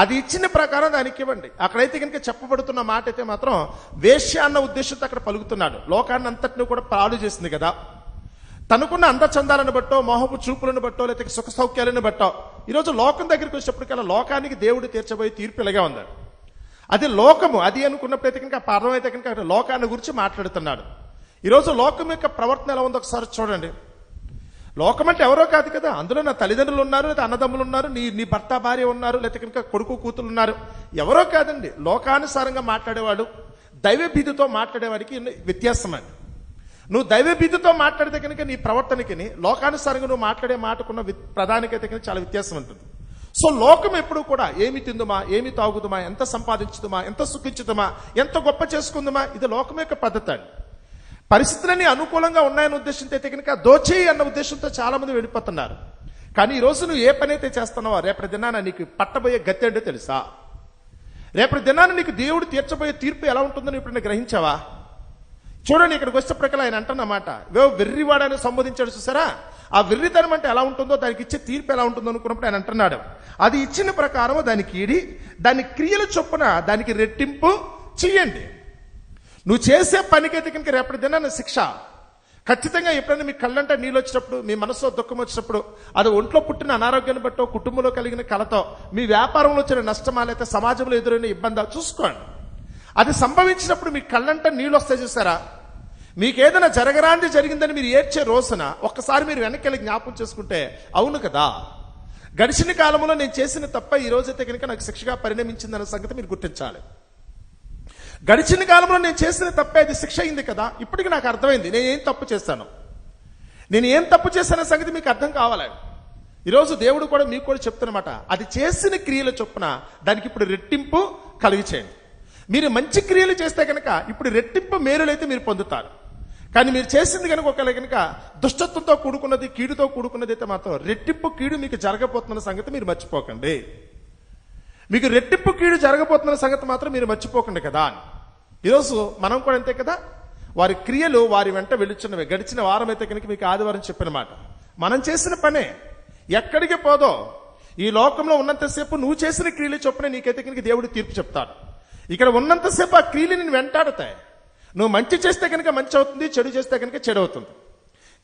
అది ఇచ్చిన ప్రకారం దానికి ఇవ్వండి. అక్కడైతే కనుక చెప్పబడుతున్న మాట అయితే మాత్రం వేశ్య అన్న ఉద్దేశంతో అక్కడ పలుకుతున్నాడు. లోకాన్ని అంతటిని కూడా పాడు చేసింది కదా. తనకున్న అందచందాలను బట్టో, మోహపు చూపులను బట్టో, లేకపోతే సుఖ సౌఖ్యాలను బట్టో ఈరోజు లోకం దగ్గరికి వచ్చేప్పటికల్లా లోకానికి దేవుడు తీర్చబోయే తీర్పు ఇలాగే ఉంది. అది లోకము అది అనుకున్నప్పుడైతే కనుక పర్వం అయితే కనుక లోకాన్ని గురించి మాట్లాడుతున్నాడు. ఈరోజు లోకం యొక్క ప్రవర్తన ఎలా ఉందో ఒకసారి చూడండి. లోకం అంటే ఎవరో కాదు కదా, అందులో నా తల్లిదండ్రులు ఉన్నారు, లేదా అన్నదమ్ములు ఉన్నారు, నీ భర్త భార్య ఉన్నారు, లేకపోతే కనుక కొడుకు కూతురు ఉన్నారు. ఎవరో కాదండి, లోకానుసారంగా మాట్లాడేవాడు దైవ భీతితో మాట్లాడేవాడికి వ్యత్యాసం అండి. నువ్వు దైవభీతితో మాట్లాడితే కనుక నీ ప్రవర్తనకి లోకానుసారంగా నువ్వు మాట్లాడే మాటకున్న ప్రధానికైతే కనుక చాలా వ్యత్యాసం ఉంటుంది. సో లోకం ఎప్పుడు కూడా ఏమి తిందుమా, ఏమి తాగుదుమా, ఎంత సంపాదించుదుమా, ఎంత సుఖించుదుమా, ఎంత గొప్ప చేసుకుందుమా, ఇది లోకం యొక్క పద్ధతి అండి. పరిస్థితులన్నీ అనుకూలంగా ఉన్నాయన్న ఉద్దేశంతో అయితే కనుక దోచేయి అన్న ఉద్దేశంతో చాలా మంది వెళ్ళిపోతున్నారు. కానీ ఈ రోజు నువ్వు ఏ పని అయితే చేస్తున్నావో రేపటి దినాన నీకు పట్టబోయే గతి అంటే తెలుసా? రేపటి దినాన నీకు దేవుడు తీర్చబోయే తీర్పు ఎలా ఉంటుందని ఇప్పుడు గ్రహించావా? చూడండి, ఇక్కడికి వచ్చే ప్రకారం ఆయన అంటున్నమాట, వెర్రివాడని సంబోధించాడు చూసారా? ఆ వెర్రితనం అంటే ఎలా ఉంటుందో, దానికి ఇచ్చే తీర్పు ఎలా ఉంటుందో అనుకున్నప్పుడు ఆయన అంటున్నాడు, అది ఇచ్చిన ప్రకారం దానికి ఈడి, దాని క్రియల చొప్పున దానికి రెట్టింపు చెయ్యండి. నువ్వు చేసే పనికైతే కనుక రేపటి దినాన శిక్ష ఖచ్చితంగా. ఎప్పుడైనా మీ కళ్ళంటే నీళ్ళు వచ్చినప్పుడు, మీ మనసులో దుఃఖం వచ్చినప్పుడు, అది ఒంట్లో పుట్టిన అనారోగ్యాన్ని బట్టో, కుటుంబంలో కలిగిన కలతో, మీ వ్యాపారంలో వచ్చిన నష్టమా, లేకపోతే సమాజంలో ఎదురైన ఇబ్బంది చూసుకోండి. అది సంభవించినప్పుడు మీ కళ్ళంటే నీళ్ళు వస్తాయి చూసారా? మీకు ఏదైనా జరగరాంది జరిగిందని మీరు ఏడ్చే రోజున ఒక్కసారి మీరు వెనక్కి జ్ఞాపకం చేసుకుంటే, అవును కదా, గడిచిన కాలంలో నేను చేసిన తప్ప ఈ రోజైతే కనుక నాకు శిక్షగా పరిణమించిందన్న సంగతి మీరు గుర్తించాలి. గడిచిన కాలంలో నేను చేసిన తప్పే అది శిక్ష అయింది కదా, ఇప్పటికి నాకు అర్థమైంది నేను ఏం తప్పు చేశాను, నేను ఏం తప్పు చేశాన సంగతి మీకు అర్థం కావాలి. ఈరోజు దేవుడు కూడా మీకు కూడా చెప్తున్నమాట, అది చేసిన క్రియల చొప్పున దానికి ఇప్పుడు రెట్టింపు కలిగి చేయండి. మీరు మంచి క్రియలు చేస్తే కనుక ఇప్పుడు రెట్టింపు మేలులైతే మీరు పొందుతారు. కానీ మీరు చేసింది కనుక ఒకవేళ కనుక దుష్టత్వంతో కూడుకున్నది, కీడుతో కూడుకున్నది అయితే మాత్రం రెట్టింపు కీడు మీకు జరగబోతున్న సంగతి మీరు మర్చిపోకండి. మీకు రెట్టింపు కీడు జరగబోతున్న సంగతి మాత్రం మీరు మర్చిపోకండి కదా. ఈరోజు మనం కూడా అంతే కదా, వారి క్రియలు వారి వెంట వెళుచున్నవి. గడిచిన వారం అయితే కనుక మీకు ఆదివారం చెప్పిన మాట, మనం చేసిన పనే ఎక్కడికి పోదో. ఈ లోకంలో ఉన్నంతసేపు నువ్వు చేసిన క్రియలు చొప్పున నీకైతే కనుక దేవుడు తీర్పు చెప్తాడు. ఇక్కడ ఉన్నంతసేపు ఆ క్రియలు నేను వెంటాడతాయి. నువ్వు మంచి చేస్తే కనుక మంచి అవుతుంది, చెడు చేస్తే కనుక చెడు అవుతుంది.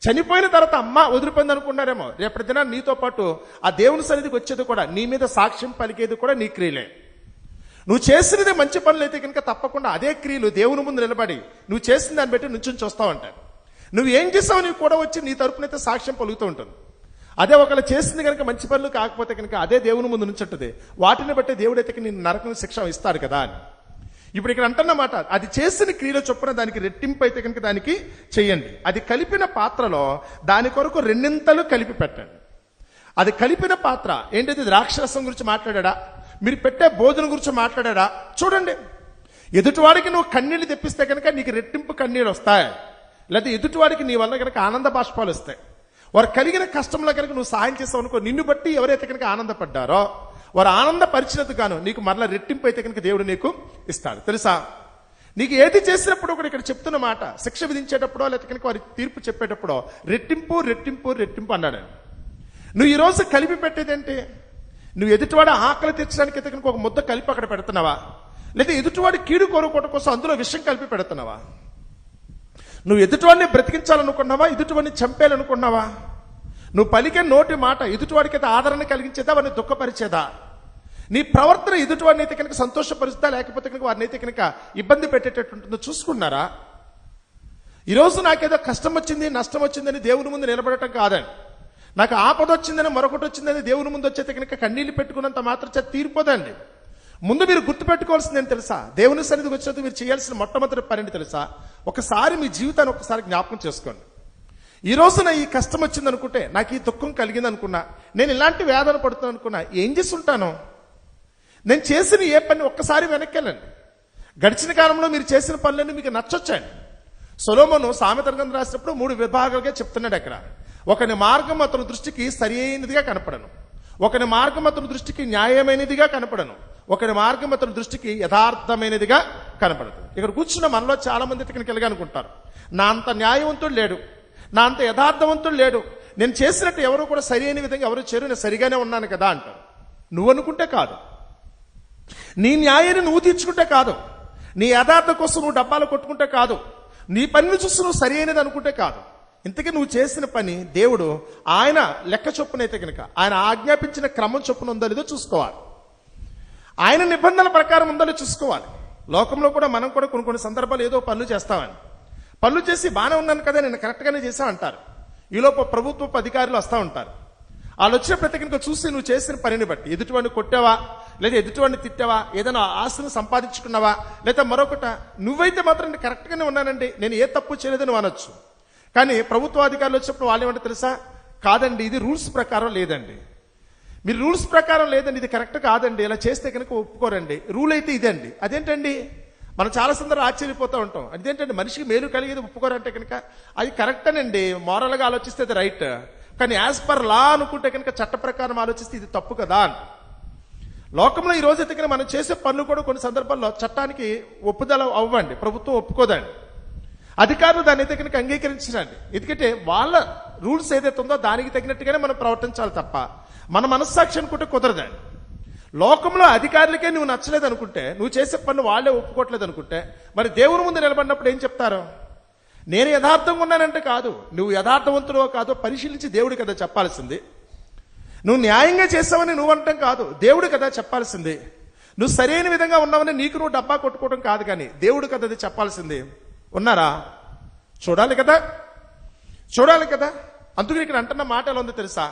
చనిపోయిన తర్వాత అమ్మ వదిలిపోయింది అనుకున్నారేమో, రేపటి దినాన్ని నీతో పాటు ఆ దేవుని సన్నిధికి వచ్చేది కూడా, నీ మీద సాక్ష్యం పలికేది కూడా నీ క్రియలే. నువ్వు చేసినది మంచి పనులు అయితే కనుక తప్పకుండా అదే క్రియలు దేవుని ముందు నిలబడి నువ్వు చేసిన దాన్ని బట్టి నుంచి చూస్తావంటారు. నువ్వు ఏం చేసావు నీకు కూడా వచ్చి నీ తరపునైతే సాక్ష్యం పలుకుతూ ఉంటుంది. అదే ఒకళ్ళు చేసింది కనుక మంచి పనులు కాకపోతే కనుక అదే దేవుని ముందు నుంచుంటుంది. వాటిని బట్టి దేవుడైతే నేను నరకం శిక్ష ఇస్తాడు కదా అని ఇప్పుడు ఇక్కడ అంటున్నమాట, అది చేసిన క్రియల చొప్పున దానికి రెట్టింపు అయితే కనుక దానికి చెయ్యండి. అది కలిపిన పాత్రలో దాని కొరకు రెండింతలు కలిపి పెట్టండి. అది కలిపిన పాత్ర ఏంటిది? ద్రాక్షరసం గురించి మాట్లాడా, మీరు పెట్టే భోజనం గురించి మాట్లాడా? చూడండి, ఎదుటివాడికి నువ్వు కన్నీళ్లు తెప్పిస్తే కనుక నీకు రెట్టింపు కన్నీళ్ళు వస్తాయి, లేదా ఎదుటివాడికి నీ వల్ల కనుక ఆనంద బాష్పాలు వస్తాయి. వారు కలిగిన కష్టంలో కనుక నువ్వు సహాయం చేస్తావు అనుకో, నిన్ను బట్టి ఎవరైతే కనుక ఆనందపడ్డారో వారు ఆనందపరిచినది గాను నీకు మరలా రెట్టింపు అయితే కనుక దేవుడు నీకు ఇస్తాడు. తెలుసా, నీకు ఏది చేసినప్పుడు కూడా ఇక్కడ చెప్తున్న మాట, శిక్ష విధించేటప్పుడో లేదా కనుక వారి తీర్పు చెప్పేటప్పుడో రెట్టింపు రెట్టింపు రెట్టింపు అన్నాడు. నువ్వు ఈ రోజు కలిపి పెట్టేదేంటి? నువ్వు ఎదుటివాడు ఆకలి తీర్చడానికి అయితే కనుక ఒక ముద్ద కలిపి అక్కడ పెడుతున్నావా, లేదా ఎదుటివాడి కీడు కోరుకోవడం కోసం అందులో విషయం కలిపి పెడుతున్నావా? నువ్వు ఎదుటివాడిని బ్రతికించాలనుకున్నావా, ఎదుటివాడిని చంపేయాలనుకున్నావా? నువ్వు పలికే నోటి మాట ఎదుటివాడికి అయితే ఆదరణ కలిగించేదా, వారిని దుఃఖపరిచేదా? నీ ప్రవర్తన ఎదుటివాడిని అయితే కనుక సంతోషపరుస్తా, లేకపోతే కనుక వారిని అయితే కనుక ఇబ్బంది పెట్టేటట్టుంటుందో చూసుకున్నారా? ఈరోజు నాకేదో కష్టం వచ్చింది, నష్టం వచ్చిందని దేవుని ముందు నిలబడటం కాదండి. నాకు ఆపద వచ్చిందని, మరొకటి వచ్చిందని దేవుని ముందు వచ్చేతే కనుక కన్నీళ్లు పెట్టుకున్నంత మాత్రం చేత తీరిపోదండి. ముందు మీరు గుర్తుపెట్టుకోవాల్సిందేం తెలుసా? దేవుని సన్నిధికి వచ్చినప్పుడు మీరు చేయాల్సిన మొట్టమొదటి పని తెలుసా? ఒకసారి మీ జీవితాన్ని ఒకసారి జ్ఞాపకం చేసుకోండి. ఈ రోజున ఈ కష్టం వచ్చింది అనుకుంటే, నాకు ఈ దుఃఖం కలిగింది అనుకున్నా, నేను ఇలాంటి వేదన పడుతున్నాను అనుకున్నా, ఏం చేస్తుంటాను? నేను చేసిన ఏ పని ఒక్కసారి వెనక్కి వెళ్ళండి. గడిచిన కాలంలో మీరు చేసిన పనులన్నీ మీకు నచ్చొచ్చండి. సొలొమోను సామెతల గ్రంథం రాసినప్పుడు 3 విభాగాలుగా చెప్తున్నాడు. అక్కడ ఒకని మార్గం అతని దృష్టికి సరి అయినదిగా కనపడను, ఒకని మార్గం అతని దృష్టికి న్యాయమైనదిగా కనపడను, ఒకని మార్గం అతని దృష్టికి యథార్థమైనదిగా కనపడదు. ఇక్కడ కూర్చున్న మనలో చాలా మంది ఇక్కడికి వెళ్ళగనుకుంటారు, నా అంత న్యాయవంతుడు లేడు, నా అంత యథార్థవంతుడు లేడు, నేను చేసినట్టు ఎవరు కూడా సరి అయిన విధంగా ఎవరు చేరు, నేను సరిగానే ఉన్నాను కదా అంటారు. నువ్వు అనుకుంటే కాదు, నీ న్యాయాన్ని నువ్వు తీర్చుకుంటే కాదు, నీ యథార్థ కోసం నువ్వు డబ్బాలు కొట్టుకుంటే కాదు, నీ పనిని చూసి నువ్వు సరి అయినది అనుకుంటే కాదు. ఇంతకీ నువ్వు చేసిన పని దేవుడు ఆయన లెక్క చొప్పునైతే కనుక ఆయన ఆజ్ఞాపించిన క్రమం చొప్పున ఉందో లేదో చూసుకోవాలి. ఆయన నిబంధనల ప్రకారం ఉందో చూసుకోవాలి. లోకంలో కూడా మనం కూడా కొన్ని సందర్భాలు ఏదో పనులు చేస్తామని, పనులు చేసి బాగానే ఉన్నాను కదా, నేను కరెక్ట్గానే చేసా అంటారు. ఈలోపు ప్రభుత్వపు అధికారులు వస్తూ ఉంటారు. వాళ్ళు వచ్చిన ప్రతి కనుక చూసి నువ్వు చేసిన పనిని బట్టి ఎదుటివాడిని కొట్టావా, లేదా ఎదుటివాడిని తిట్టావా, ఏదైనా ఆస్తును సంపాదించుకున్నావా, లేదా మరొకట, నువ్వైతే మాత్రం నేను కరెక్ట్గానే ఉన్నానండి, నేను ఏ తప్పు చేయలేదని అనొచ్చు. కానీ ప్రభుత్వ అధికారులు వచ్చినప్పుడు వాళ్ళు ఏమంటే తెలుసా, కాదండి ఇది రూల్స్ ప్రకారం లేదండి, మీరు రూల్స్ ప్రకారం లేదండి, ఇది కరెక్ట్ కాదండి, ఇలా చేస్తే కనుక ఒప్పుకోరండి, రూల్ అయితే ఇదండి. అదేంటండి, మనం చాలా సందర్భాలు ఆశ్చర్యపోతూ ఉంటాం. అదేంటంటే మనిషికి మేలు కలిగేది ఒప్పుకోరంటే కనుక అది కరెక్టేనండి, మోరల్గా ఆలోచిస్తే అది రైట్, కానీ యాజ్ పర్ లా అనుకుంటే కనుక చట్ట ప్రకారం ఆలోచిస్తే ఇది తప్పు కదా అని. లోకంలో ఈ రోజైతే కనుక మనం చేసే పనులు కూడా కొన్ని సందర్భాల్లో చట్టానికి ఒప్పుదల అవ్వండి, ప్రభుత్వం ఒప్పుకోదండి, అధికారులు దాన్ని అయితే కనుక అంగీకరించరండి. ఎందుకంటే వాళ్ళ రూల్స్ ఏదైతే ఉందో దానికి తగినట్టుగానే మనం ప్రవర్తించాలి తప్ప మన మనస్సాక్షి అనుకుంటే కుదరదండి. లోకంలో అధికారులకే నువ్వు నచ్చలేదు అనుకుంటే, నువ్వు చేసే పనులు వాళ్ళే ఒప్పుకోవట్లేదు అనుకుంటే, మరి దేవుని ముందు నిలబడినప్పుడు ఏం చెప్తారు? నేను యథార్థంగా ఉన్నానంటే కాదు, నువ్వు యథార్థవంతుడో కాదో పరిశీలించి దేవుడు కదా చెప్పాల్సింది. నువ్వు న్యాయంగా చేస్తావని నువ్వు అనటం కాదు, దేవుడు కదా చెప్పాల్సింది. నువ్వు సరైన విధంగా ఉన్నావని నీకు నువ్వు డబ్బా కొట్టుకోవడం కాదు, కానీ దేవుడు కదా అది చెప్పాల్సింది. ఉన్నారా? చూడాలి కదా, చూడాలి కదా. అందుకని ఇక్కడ అంటున్న మాట ఎలా ఉందో తెలుసా,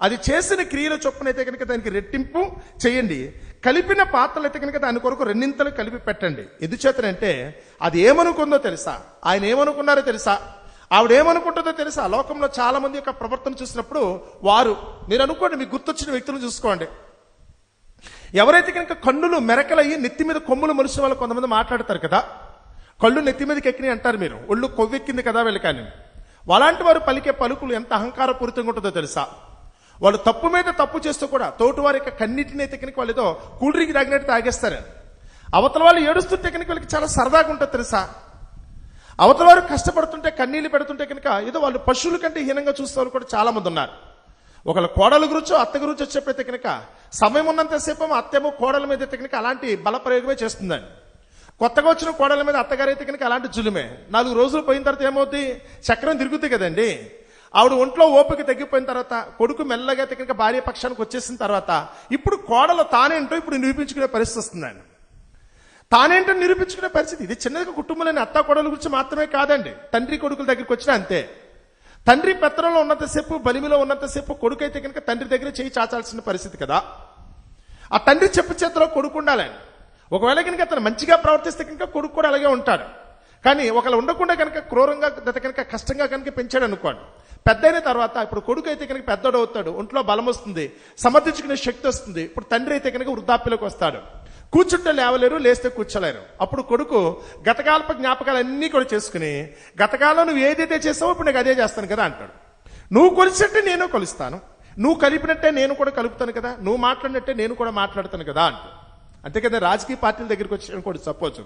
అది చేసిన క్రియల చొప్పునైతే కనుక దానికి రెట్టింపు చేయండి, కలిపిన పాత్రలు అయితే కనుక దాని కొరకు రెండింతలు కలిపి పెట్టండి. ఎందుచేతనంటే అది ఏమనుకుందో తెలుసా, ఆయన ఏమనుకున్నారో తెలుసా, ఆవిడ ఏమనుకుంటుందో తెలుసా. లోకంలో చాలా మంది యొక్క ప్రవర్తన చూసినప్పుడు వారు, మీరు అనుకోండి, మీకు గుర్తొచ్చిన వ్యక్తులను చూసుకోండి. ఎవరైతే కనుక కన్నులు మెరకలయ్యి నెత్తి మీద కొమ్ములు మనుషుల వాళ్ళు కొంతమంది మాట్లాడతారు కదా, కళ్ళు నెత్తి మీదకి ఎక్కినాయి అంటారు, మీరు ఒళ్ళు కొవ్వెక్కింది కదా వీళ్ళు. కానీ అలాంటి వారు పలికే పలుకులు ఎంత అహంకారపూరితంగా ఉంటుందో తెలుసా. వాళ్ళు తప్పు మీద తప్పు చేస్తూ కూడా తోటి వారి యొక్క కన్నిటిని అయితే కనుక వాళ్ళు ఏదో కూల్ డ్రింక్ తాగినట్టు తాగేస్తారు. అవతల వాళ్ళు ఏడుస్తుంటే కనుక వాళ్ళకి చాలా సరదాగా ఉంటుంది తెలుసా. అవతల వారు కష్టపడుతుంటే కన్నీళ్లు పెడుతుంటే కనుక ఏదో వాళ్ళు పశువుల కంటే హీనంగా చూసే వాళ్ళు కూడా చాలా మంది ఉన్నారు. ఒకళ్ళ కోడల గురించో అత్త గురించి వచ్చేప్పుడైతే కనుక సమయం ఉన్నంతసేపు అత్తేమో కోడల మీద అయితే కనుక అలాంటి బల ప్రయోగమే చేస్తుందండి. కొత్తగా వచ్చిన కోడల మీద అత్తగారు అయితే కనుక అలాంటి జులుమే. 4 రోజులు పోయిన తర్వాత ఏమవుతుంది, చక్రం తిరుగుతుంది కదండి. ఆవిడ ఒంట్లో ఓపిక తగ్గిపోయిన తర్వాత కొడుకు మెల్లగా కనుక భార్య పక్షానికి వచ్చేసిన తర్వాత ఇప్పుడు కోడలు తానేంటో ఇప్పుడు నిరూపించుకునే పరిస్థితి వస్తుందండి. తానేంటో నిరూపించుకునే పరిస్థితి. ఇది చిన్నగా కుటుంబంలోని అత్త కోడల గురించి మాత్రమే కాదండి, తండ్రి కొడుకుల దగ్గరికి వచ్చినా అంతే. తండ్రి పెత్తనంలో ఉన్నంతసేపు, బలిమిలో ఉన్నంతసేపు కొడుకు అయితే కనుక తండ్రి దగ్గర చేయి చాచాల్సిన పరిస్థితి కదా. ఆ తండ్రి చెప్పు చేతిలో కొడుకు ఉండాలండి. ఒకవేళ కనుక అతను మంచిగా ప్రవర్తిస్తే కనుక కొడుకు కూడా అలాగే ఉంటాడు. కానీ ఒకళ్ళు ఉండకుండా కనుక క్రూరంగా కనుక కష్టంగా కనుక పెంచాడు అనుకోండి, పెద్ద అయిన తర్వాత ఇప్పుడు కొడుకు అయితే కనుక పెద్దోడు అవుతాడు, ఒంట్లో బలం వస్తుంది, సమర్థించుకునే శక్తి వస్తుంది. ఇప్పుడు తండ్రి అయితే కనుక వృద్ధాప్యలోకి వస్తాడు, కూర్చుంటే లేవలేరు, లేస్తే కూర్చోలేరు. అప్పుడు కొడుకు గతకాలప జ్ఞాపకాలన్నీ కూడా చేసుకుని, గతకాలం నువ్వు ఏదైతే చేసావో ఇప్పుడు నాకు అదే చేస్తాను కదా అంటాడు. నువ్వు కొలిచినట్టే నేను కొలుస్తాను, నువ్వు కలిపినట్టే నేను కూడా కలుపుతాను కదా, నువ్వు మాట్లాడినట్టే నేను కూడా మాట్లాడతాను కదా అంటూ. అంతే కదా. రాజకీయ పార్టీల దగ్గరికి వచ్చి అనుకోండి, సపోజ్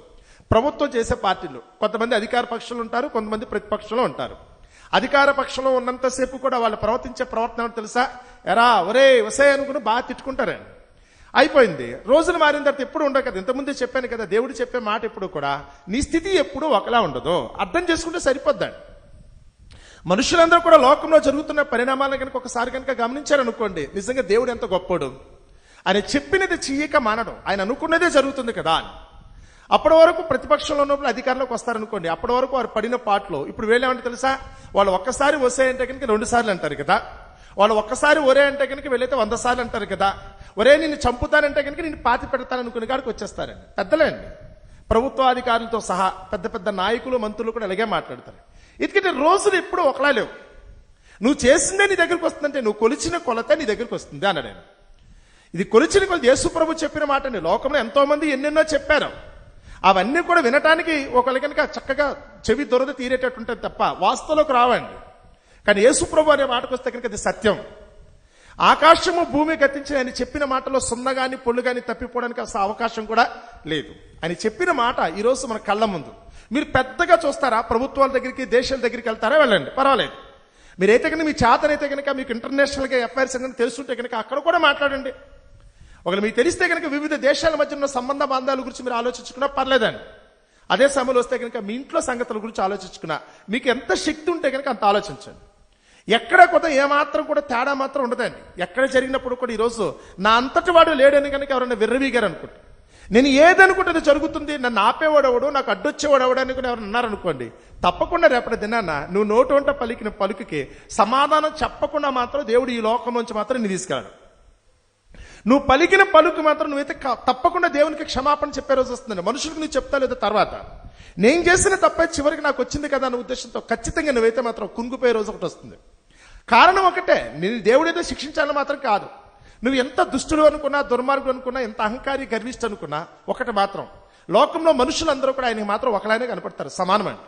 ప్రభుత్వం చేసే పార్టీలు కొంతమంది అధికార పక్షంలో ఉంటారు, కొంతమంది ప్రతిపక్షంలో ఉంటారు. అధికార పక్షంలో ఉన్నంతసేపు కూడా వాళ్ళు ప్రవర్తించే ప్రవర్తన తెలుసా, ఎరా ఒరే వసే అనుకుని బాగా తిట్టుకుంటారండి. అయిపోయింది, రోజులు మారిన తర్వాత ఎప్పుడు ఉండవు కదా. ఇంతకుముందే చెప్పాను కదా, దేవుడు చెప్పే మాట ఎప్పుడు కూడా నీ స్థితి ఎప్పుడు ఒకలా ఉండదు, అర్థం చేసుకుంటే సరిపోద్దండి. మనుషులందరూ కూడా లోకంలో జరుగుతున్న పరిణామాలను కనుక ఒకసారి కనుక గమనించారనుకోండి, నిజంగా దేవుడు ఎంత గొప్పోడు. ఆయన చెప్పినది చెయ్యక మానడం, ఆయన అనుకున్నదే జరుగుతుంది కదా అని. అప్పటి వరకు ప్రతిపక్షంలో ఉన్నప్పుడు అధికారంలోకి వస్తారనుకోండి, అప్పటి వరకు వారు పడిన పాటలో ఇప్పుడు వీళ్ళేమంటే తెలుసా, వాళ్ళు ఒక్కసారి వసే అంటే కనుక 2 సార్లు అంటారు కదా, వాళ్ళు ఒక్కసారి ఒరే అంటే కనుక వీళ్ళైతే 100 సార్లు అంటారు కదా, ఒరే నిన్ను చంపుతానంటే కనుక నేను పాతి పెడతాననుకునే కాడికి వచ్చేస్తారండి. పెద్దలే అండి, ప్రభుత్వాధికారులతో సహా పెద్ద పెద్ద నాయకులు మంత్రులు కూడా ఇలాగే మాట్లాడతారు. ఎందుకంటే రోజులు ఎప్పుడు ఒకలా లేవు. నువ్వు చేసిందే నీ దగ్గరికి వస్తుందంటే, నువ్వు కొలిచిన కొలత నీ దగ్గరికి వస్తుంది అన్నాడు ఆయన. ఇది కొలిచిన కొలత యేసు ప్రభు చెప్పిన మాట అండి. లోకంలో ఎంతో మంది ఎన్నెన్నో చెప్పారు, అవన్నీ కూడా వినటానికి ఒకళ్ళు కనుక చక్కగా చెవి దొరద తీరేటట్టుంటుంది తప్ప వాస్తవంలోకి రావండి. కానీ యేసు ప్రభు అనే మాటకు వస్తే కనుక అది సత్యం. ఆకాశము భూమి గతించి ఆయన చెప్పిన మాటలో సున్న గాని పొళ్ళు గాని తప్పిపోవడానికి అసలు అవకాశం కూడా లేదు. ఆయన చెప్పిన మాట ఈరోజు మన కళ్ళ ముందు. మీరు పెద్దగా చూస్తారా, ప్రభుత్వాల దగ్గరికి దేశాల దగ్గరికి వెళ్తారా, వెళ్ళండి, పర్వాలేదు. మీరైతే కనుక మీ చేతనైతే కనుక మీకు ఇంటర్నేషనల్గా ఎఫ్ఐఆర్స్ అనేది తెలుసుంటే కనుక అక్కడ కూడా మాట్లాడండి. ఒకవేళ మీకు తెలిస్తే కనుక వివిధ దేశాల మధ్య ఉన్న సంబంధ బాంధాల గురించి మీరు ఆలోచించుకున్నా పర్లేదండి. అదే సమయంలో వస్తే కనుక మీ ఇంట్లో సంగతుల గురించి ఆలోచించుకున్నా, మీకు ఎంత శక్తి ఉంటే కనుక అంత ఆలోచించండి. ఎక్కడ కొత్త ఏమాత్రం కూడా తేడా మాత్రం ఉండదండి. ఎక్కడ జరిగినప్పుడు కూడా ఈరోజు నా అంతటి వాడు లేడని కనుక ఎవరైనా విర్రవీగారు అనుకుంటే, నేను ఏదనుకుంటే జరుగుతుంది, నన్ను ఆపేవాడు ఎవడు, నాకు అడ్డొచ్చేవాడు ఎవడని ఎవరైనా అన్నారనుకోండి, తప్పకుండా రేపటి దినాన్న నువ్వు నోటు వంట పలికిన పలుకుకి సమాధానం చెప్పకుండా మాత్రం దేవుడు ఈ లోకం నుంచి మాత్రం నీ తీసుకెళ్ళాడు. నువ్వు పలికిన పలుకు మాత్రం నువ్వైతే తప్పకుండా దేవునికి క్షమాపణ చెప్పే రోజు వస్తుందండి. మనుషులకు నువ్వు చెప్తా లేదా తర్వాత, నేను చేసిన తప్పే చివరికి నాకు వచ్చింది కదా అన్న ఉద్దేశంతో ఖచ్చితంగా నువ్వైతే మాత్రం కుంగిపోయే రోజు ఒకటి వస్తుంది. కారణం ఒకటే, నేను దేవుడైతే శిక్షించాలని మాత్రం కాదు. నువ్వు ఎంత దుష్టుడు అనుకున్నా, దుర్మార్గుడు అనుకున్నా, ఎంత అహంకారి గర్విష్ట అనుకున్నా, ఒకటి మాత్రం, లోకంలో మనుషులందరూ కూడా ఆయనకి మాత్రం ఒకలానే కనపడతారు, సమానమండి.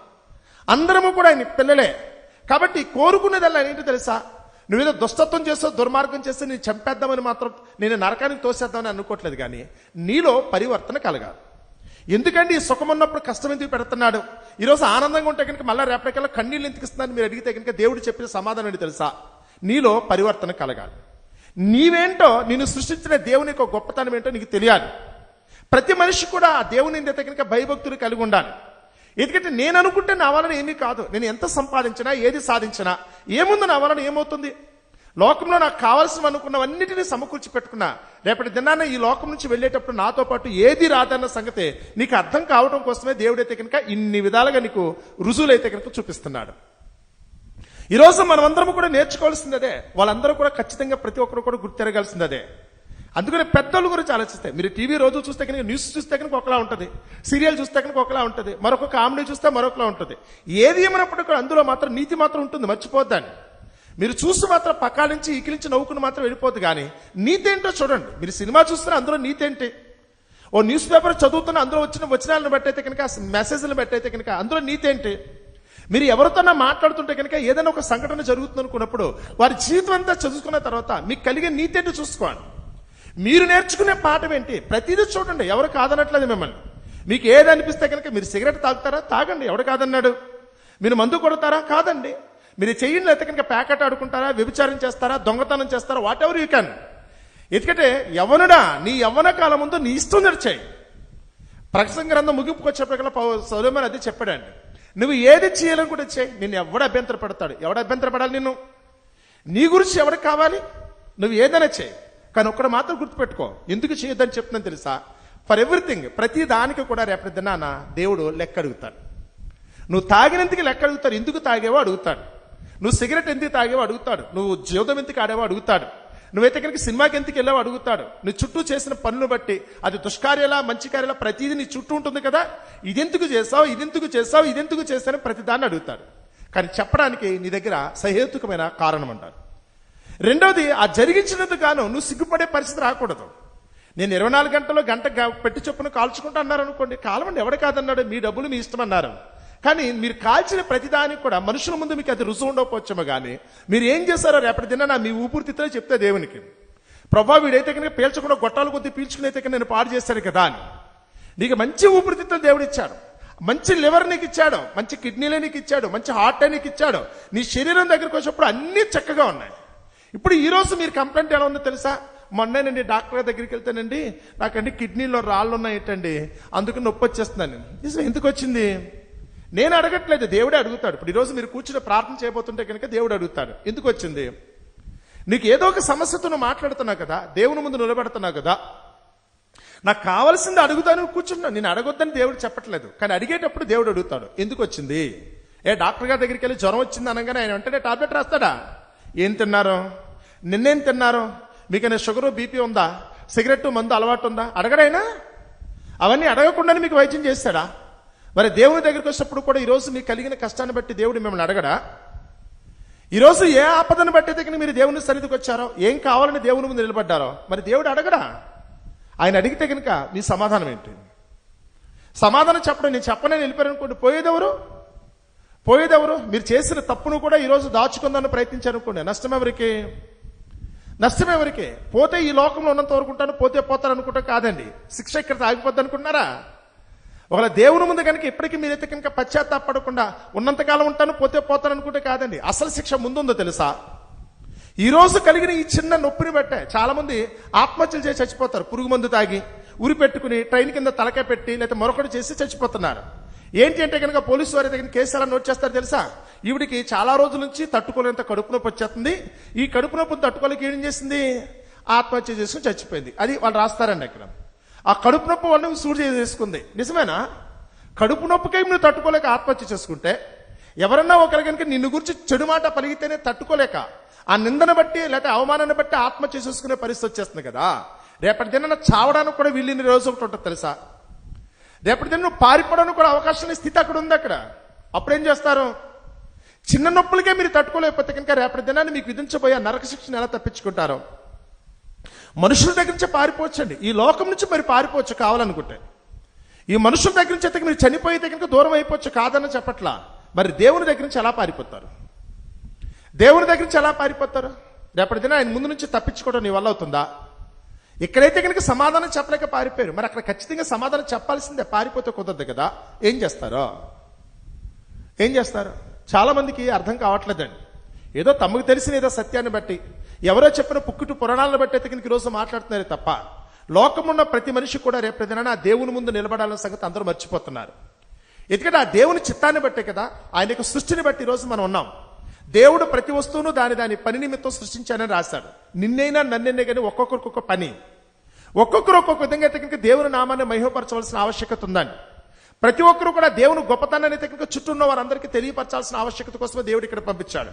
అందరము కూడా ఆయన పిల్లలే. కాబట్టి కోరుకునేదల్లా ఏంటో తెలుసా, నువ్వేదో దుష్టత్వం చేస్తావు, దుర్మార్గం చేస్తే నేను చంపేద్దామని మాత్రం, నేను నరకానికి తోసేద్దామని అనుకోవట్లేదు. కానీ నీలో పరివర్తన కలగాలి. ఎందుకంటే ఈ సుఖం ఉన్నప్పుడు కష్టం ఎందుకు పెడుతున్నాడు? ఈరోజు ఆనందంగా ఉంటే కనుక మళ్ళీ రేపటికల్లా కన్నీళ్ళు ఎందుకు ఇస్తున్నాను మీరు అడిగితే కనుక దేవుడు చెప్పిన సమాధానం ఏంటి తెలుసా, నీలో పరివర్తన కలగాలి. నీవేంటో, నిన్ను సృష్టించిన దేవుని యొక్క గొప్పతనం ఏంటో నీకు తెలియాలి. ప్రతి మనిషి కూడా ఆ దేవుని కనుక భయభక్తులు కలిగి ఉండాలి. ఎందుకంటే నేను అనుకుంటే నా వలన ఏమీ కాదు. నేను ఎంత సంపాదించినా, ఏది సాధించినా, ఏముందో నా వలన ఏమవుతుంది? లోకంలో నాకు కావాల్సిన అనుకున్నవన్నిటినీ సమకూర్చి పెట్టుకున్నా, రేపటి దినాన ఈ లోకం నుంచి వెళ్ళేటప్పుడు నాతో పాటు ఏది రాదన్న సంగతే నీకు అర్థం కావడం కోసమే దేవుడైతే కనుక ఇన్ని విధాలుగా నీకు రుజువులైతే కనుక చూపిస్తున్నాడు. ఈరోజు మనమందరం కూడా నేర్చుకోవాల్సింది అదే. వాళ్ళందరూ కూడా ఖచ్చితంగా ప్రతి ఒక్కరు కూడా గుర్తెరగాల్సింది అదే. అందుకని పెద్దల గురించి ఆలోచిస్తే, మీరు టీవీ రోజు చూస్తే కనుక, న్యూస్ చూస్తే కనుక ఒకలా ఉంటుంది, సీరియల్ చూస్తే కనుక ఒకలా ఉంటుంది, మరొక కామెడీ చూస్తే మరొకలా ఉంటుంది. ఏది ఏమైనప్పుడు కూడా అందులో మాత్రం నీతి మాత్రం ఉంటుంది, మర్చిపోద్దాన్ని. మీరు చూసి మాత్రం పక్కా నుంచి ఈకిలించి నవ్వుకుని మాత్రం వెళ్ళిపోద్దు. కానీ నీతి ఏంటో చూడండి. మీరు సినిమా చూస్తున్నా అందులో నీతి ఏంటి? ఓ న్యూస్ పేపర్ చదువుతున్నా అందులో వచ్చిన వచనాలను బట్టయితే కనుక, మెసేజ్లను బట్టయితే కనుక అందులో నీతి ఏంటి? మీరు ఎవరితోన్నా మాట్లాడుతుంటే కనుక ఏదైనా ఒక సంఘటన జరుగుతుంది అనుకున్నప్పుడు వారి జీవితం అంతా చదువుకున్న తర్వాత మీకు కలిగే నీతి ఏంటి చూసుకోండి. మీరు నేర్చుకునే పాఠం ఏంటి? ప్రతిదీ చూడండి. ఎవరు కాదనట్లేదు మిమ్మల్ని. మీకు ఏది అనిపిస్తే కనుక, మీరు సిగరెట్ తాగుతారా? తాగండి, ఎవడు కాదన్నాడు? మీరు మందు కొడతారా? కాదండి. మీరు చెయ్యండి. అయితే కనుక ప్యాకెట్ ఆడుకుంటారా, వ్యభిచారం చేస్తారా, దొంగతనం చేస్తారా, వాట్ ఎవర్ యూ క్యాన్. ఎందుకంటే యవ్వనుడా, నీ యవ్వన కాలం ముందు నీ ఇష్టం నడిచాయి. ప్రకటన గ్రంథం ముగింపుకు వచ్చేప్పటికల్లా సొలొమోను అది చెప్పాడండి, నువ్వు ఏది చేయాలనుకుంటే చేయి, నిన్ను ఎవడు అభ్యంతర పెడతాడు? ఎవడు అభ్యంతర పడాలి? నిన్ను, నీ గురించి ఎవరికి కావాలి? నువ్వు ఏదైనా చేయి. కానీ ఒక్కడ మాత్రం గుర్తుపెట్టుకో, ఎందుకు చేయొద్దని చెప్తున్నాను తెలుసా? ఫర్ ఎవ్రీథింగ్, ప్రతి దానికి కూడా రేపటి దినాన దేవుడు లెక్క అడుగుతాడు. నువ్వు తాగినందుకు లెక్క అడుగుతాడు. ఎందుకు తాగేవో అడుగుతాడు. నువ్వు సిగరెట్ ఎందుకు తాగేవో అడుగుతాడు. నువ్వు జీవితం ఎందుకు ఆడేవో అడుగుతాడు. నువ్వైతే కనుక సినిమాకి ఎందుకు వెళ్ళావో అడుగుతాడు. నీ చుట్టూ చేసిన పనులు బట్టి, అది దుష్కార్యాలా మంచి కార్యాలా, ప్రతిదీ నీ చుట్టూ ఉంటుంది కదా. ఇదెందుకు చేసావు, ఇదెందుకు చేసావు, ఇదెందుకు చేశాను, ప్రతిదాన్ని అడుగుతాడు. కానీ చెప్పడానికి నీ దగ్గర సహేతుకమైన కారణం అంటారు. రెండవది, ఆ జరిగించినందుకు గాను నువ్వు సిగ్గుపడే పరిస్థితి రాకూడదు. నేను 24 గంటల్లో గంట పెట్టి చొప్పున కాల్చుకుంటా అన్నారు అనుకోండి, కాలమండి, ఎవడు కాదన్నాడు? మీ డబ్బులు మీ ఇష్టం అన్నారు. కానీ మీరు కాల్చిన ప్రతిదానికి కూడా మనుషుల ముందు మీకు అది రుజువు ఉండకపోవచ్చేమో, కానీ మీరు ఏం చేశారో రేపటి దిన మీ ఊపిరితిత్తులే చెప్తే దేవునికి, ప్రభా వీడైతే కనుక పీల్చకుండా గొట్టాలు కొద్ది పీల్చుకునైతే కనుక నేను పాడు చేశాను కదా అని. నీకు మంచి ఊపిరితిత్తులు దేవుడు ఇచ్చాడు, మంచి లివర్ నీకు ఇచ్చాడు, మంచి కిడ్నీలే నీకు ఇచ్చాడు, మంచి హార్ట్ నీకు ఇచ్చాడు. నీ శరీరం దగ్గరకు వచ్చినప్పుడు అన్నీ చక్కగా ఉన్నాయి. ఇప్పుడు ఈ రోజు మీరు కంప్లైంట్ ఎలా ఉందో తెలుసా? మొన్నేనండి డాక్టర్ దగ్గరికి వెళ్తానండి, నాకండి కిడ్నీలో రాళ్ళు ఉన్నాయిటండి, అందుకు నొప్పి వచ్చేస్తున్నాను. ఎందుకు వచ్చింది? నేను అడగట్లేదు, దేవుడే అడుగుతాడు. ఇప్పుడు ఈరోజు మీరు కూర్చుని ప్రార్థన చేయబోతుంటే కనుక దేవుడు అడుగుతాడు, ఎందుకు వచ్చింది? నీకు ఏదో ఒక సమస్యతో నువ్వు మాట్లాడుతున్నావు కదా, దేవుని ముందు నిలబడుతున్నావు కదా, నాకు కావాల్సింది అడుగుతాను కూర్చున్నా. నేను అడగొద్దని దేవుడు చెప్పట్లేదు, కానీ అడిగేటప్పుడు దేవుడు అడుగుతాడు, ఎందుకు వచ్చింది? డాక్టర్ గారి దగ్గరికి వెళ్ళి జ్వరం వచ్చింది అనగానే ఆయన వెంటనే టాబ్లెట్ రాస్తాడా? ఏం తిన్నారు, నిన్నేం తిన్నారు, మీకైనా షుగరు బీపీ ఉందా, సిగరెట్ మందు అలవాటు ఉందా? అడగడైనా? అవన్నీ అడగకుండానే మీకు వైద్యం చేస్తాడా? మరి దేవుని దగ్గరికి వచ్చినప్పుడు కూడా ఈరోజు మీకు కలిగిన కష్టాన్ని బట్టి దేవుడు మిమ్మల్ని అడగడా? ఈరోజు ఏ ఆపదను బట్టి దగ్గర మీరు దేవుని సన్నిధికి వచ్చారో, ఏం కావాలని దేవుని ముందు నిలబడ్డారో, మరి దేవుడు అడగడా? ఆయన అడిగితే కనుక మీ సమాధానం ఏంటి? సమాధానం చెప్పడం, నేను చెప్పనని వెళ్ళిపోయారు అనుకోండి, పోయేదెవరు? మీరు చేసిన తప్పును కూడా ఈరోజు దాచుకుందాన్ని ప్రయత్నించారనుకోండి, నష్టం ఎవరికి? నష్టం ఎవరికి? పోతే ఈ లోకంలో ఉన్నంత వరకు ఉంటాను, పోతే పోతారు అనుకుంటా కాదండి. శిక్ష ఇక్కడ ఆగిపోద్ది అనుకుంటున్నారా? ఒకవేళ దేవుని ముందు కనుక ఇప్పటికీ మీరైతే కనుక పశ్చాత్తాపడకుండా ఉన్నంతకాలం ఉంటాను, పోతే పోతాను అనుకుంటే కాదండి. అసలు శిక్ష ముందుందో తెలుసా? ఈ రోజు కలిగిన ఈ చిన్న నొప్పిని బట్టే చాలా మంది ఆత్మహత్యలు చేసి చచ్చిపోతారు. పురుగు మందు తాగి, ఉరి పెట్టుకుని, ట్రైన్ కింద తలకాయ పెట్టి, లేదా మరొకటి చేసి చచ్చిపోతున్నారు. ఏంటి అంటే కనుక పోలీసు వారి దగ్గర కేసు ఎలా నోట్ చేస్తారు తెలుసా? ఈవిడికి చాలా రోజుల నుంచి తట్టుకోలేంత కడుపు నొప్పి వచ్చేస్తుంది, ఈ కడుపు నొప్పిని తట్టుకోలేక ఏం చేసింది, ఆత్మహత్య చేసుకుని చచ్చిపోయింది. అది వాళ్ళు రాస్తారండి అక్కడ. ఆ కడుపు నొప్పి వాళ్ళని సూడి చేసుకుంది. నిజమేనా? కడుపు నొప్పికై నువ్వు తట్టుకోలేక ఆత్మహత్య చేసుకుంటే, ఎవరన్నా ఒకరి కనుక నిన్ను గురించి చెడు మాట పలిగితేనే తట్టుకోలేక ఆ నిందను బట్టి లేకపోతే అవమానాన్ని బట్టి ఆత్మహత్య చేసుకునే పరిస్థితి వచ్చేస్తుంది కదా. రేపటి దిన చావడానికి కూడా వీళ్ళని రోజు ఒకటి ఉంటుంది తెలుసా? రేపటి దిన నువ్వు పారిపోవడానికి కూడా అవకాశం లేని స్థితి అక్కడ ఉంది. అక్కడ అప్పుడేం చేస్తారు? చిన్న నొప్పులకే మీరు తట్టుకోలేకపోతే కనుక రేపటి దినాన్ని మీకు విధించబోయే నరక శిక్షను ఎలా తప్పించుకుంటారో. మనుషుల దగ్గర నుంచి పారిపోవచ్చండి, ఈ లోకం నుంచి మరి పారిపోవచ్చు కావాలనుకుంటే. ఈ మనుషుల దగ్గర నుంచి అయితే మీరు చనిపోయే దగ్గర దూరం అయిపోవచ్చు, కాదని చెప్పట్లా. మరి దేవుని దగ్గర నుంచి ఎలా పారిపోతారు? దేవుని దగ్గర నుంచి ఎలా పారిపోతారు? రేపటి దిన ఆయన ముందు నుంచి తప్పించుకోవడం నీ వల్ల అవుతుందా? ఇక్కడైతే కనుక సమాధానం చెప్పలేక పారిపోయారు, మరి అక్కడ ఖచ్చితంగా సమాధానం చెప్పాల్సిందే. పారిపోతే కుదరదు కదా. ఏం చేస్తారు? చాలా మందికి అర్థం కావట్లేదండి. ఏదో తమకు తెలిసిన ఏదో సత్యాన్ని బట్టి, ఎవరో చెప్పిన పుక్కుటు పురాణాలను బట్టి అయితే కనుక ఈరోజు మాట్లాడుతున్నారే తప్ప, లోకమున్న ప్రతి మనిషి కూడా రేపు దినాన ఆ దేవుని ముందు నిలబడాలన్న సంగతి అందరూ మర్చిపోతున్నారు. ఎందుకంటే ఆ దేవుని చిత్తాన్ని బట్టే కదా, ఆయన యొక్క సృష్టిని బట్టి ఈరోజు మనం ఉన్నాం. దేవుడు ప్రతి వస్తువును దాని పని నిమిత్తం సృష్టించానని రాశాడు. నిన్నైనా నన్నైనా కానీ ఒక్కొక్కరికి ఒక్కొక్క పని, ఒక్కొక్కరు ఒక్కొక్క విధంగా అయితే కనుక దేవుని నామాన్ని మహిమపరచవలసిన ఆవశ్యకత ఉందండి. ప్రతి ఒక్కరు కూడా దేవుని గొప్పతనాన్ని అయితే కనుక చుట్టూ ఉన్న వారందరికీ తెలియపరచాల్సిన ఆవశ్యకత కోసమే దేవుడు ఇక్కడ పంపించాడు.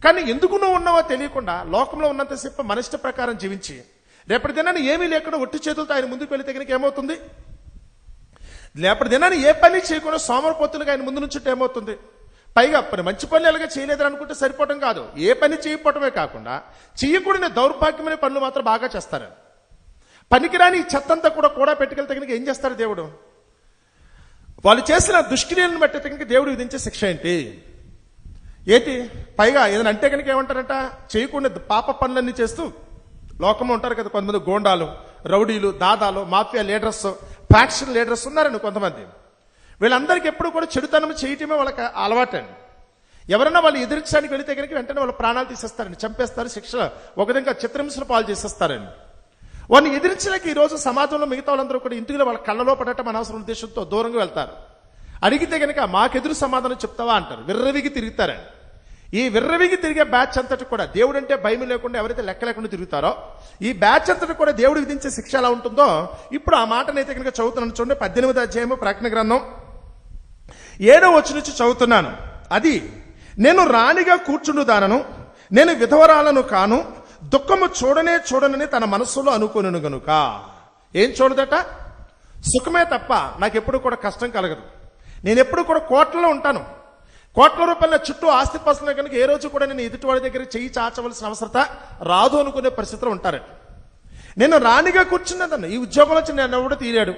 కానీ ఎందుకు నువ్వు ఉన్నావో తెలియకుండా లోకంలో ఉన్నంతసేపు మన ఇష్ట ప్రకారం జీవించి రేపటి దినాన్ని ఏమీ లేకుండా ఒట్టి చేతులతో ఆయన ముందుకు వెళితే కనుక ఏమవుతుంది? రేపటి దినాన్ని ఏ పని చేయకుండా సోమరపోతులుగా ఆయన ముందు నుంచి ఏమవుతుంది? పైగా మంచి పనులు ఎలాగ చేయలేదని అనుకుంటే సరిపోవడం కాదు, ఏ పని చేయకపోవటమే కాకుండా చేయకూడని దౌర్భాగ్యమైన పనులు మాత్రం బాగా చేస్తారు. పనికిరాని ఈ చెత్తంతా కూడా పెట్టుకెళ్తే కనుక ఏం చేస్తారు దేవుడు? వాళ్ళు చేసిన దుష్క్రియలను బట్టి కనుక దేవుడు విధించే శిక్ష ఏంటి? పైగా ఏదైనా అంటే కనుక ఏమంటారంట, చేయకుండా పాప పనులన్నీ చేస్తూ లోకంలో ఉంటారు కదా కొంతమంది గోండాలు, రౌడీలు, దాదాలు, మాఫియా లీడర్స్, ఫ్యాక్షన్ లీడర్స్ ఉన్నారండి కొంతమంది. వీళ్ళందరికీ ఎప్పుడు కూడా చెడుతనం చేయటమే వాళ్ళకి అలవాటండి. ఎవరైనా వాళ్ళు ఎదిరించడానికి వెళితే కనుక వెంటనే వాళ్ళ ప్రాణాలు తీసేస్తారండి, చంపేస్తారు, శిక్ష ఒక విధంగా చిత్రహింసల పాలు చేసేస్తారండి. వాళ్ళని ఎదిరించడానికి ఈ రోజు సమాజంలో మిగతా వాళ్ళందరూ కూడా ఇంటిలో వాళ్ళ కళ్ళలో పడటం అనవసరం ఉద్దేశంతో దూరంగా వెళ్తారు. అడిగితే కనుక మాకెదురు సమాధానం చెప్తావా అంటారు, విర్రవిగి తిరుగుతారండి. ఈ విర్రవిగి తిరిగే బ్యాచ్ అంతటి కూడా దేవుడు అంటే భయం లేకుండా ఎవరైతే లెక్క లేకుండా తిరుగుతారో ఈ బ్యాచ్ అంతటి కూడా దేవుడు విధించే శిక్ష ఎలా ఉంటుందో ఇప్పుడు ఆ మాటనైతే కనుక చదువుతున్నాను. చూడండి, 18వ అధ్యాయము ప్రకటన గ్రంథం 7వ వచనం నుంచి చదువుతున్నాను. అది నేను రాణిగా కూర్చుండుదానను, నేను విధవరాలను కాను, దుఃఖము చూడనని తన మనస్సులో అనుకోను గనుక. ఏం చూడదట? సుఖమే తప్ప నాకు ఎప్పుడు కూడా కష్టం కలగదు. నేను ఎప్పుడు కూడా కోట్లలో ఉంటాను. కోట్ల రూపాయల చుట్టూ ఆస్తిపాస్తున్నా కనుక ఏ రోజు కూడా నేను ఎదుటివాడి దగ్గర చెయ్యి చాచవలసిన అవసరత రాదు అనుకునే పరిస్థితులు ఉంటారండి. నేను రాణిగా కూర్చున్నదన్న ఈ ఉద్యోగంలోంచి నన్ను ఎవడో తీరాడు,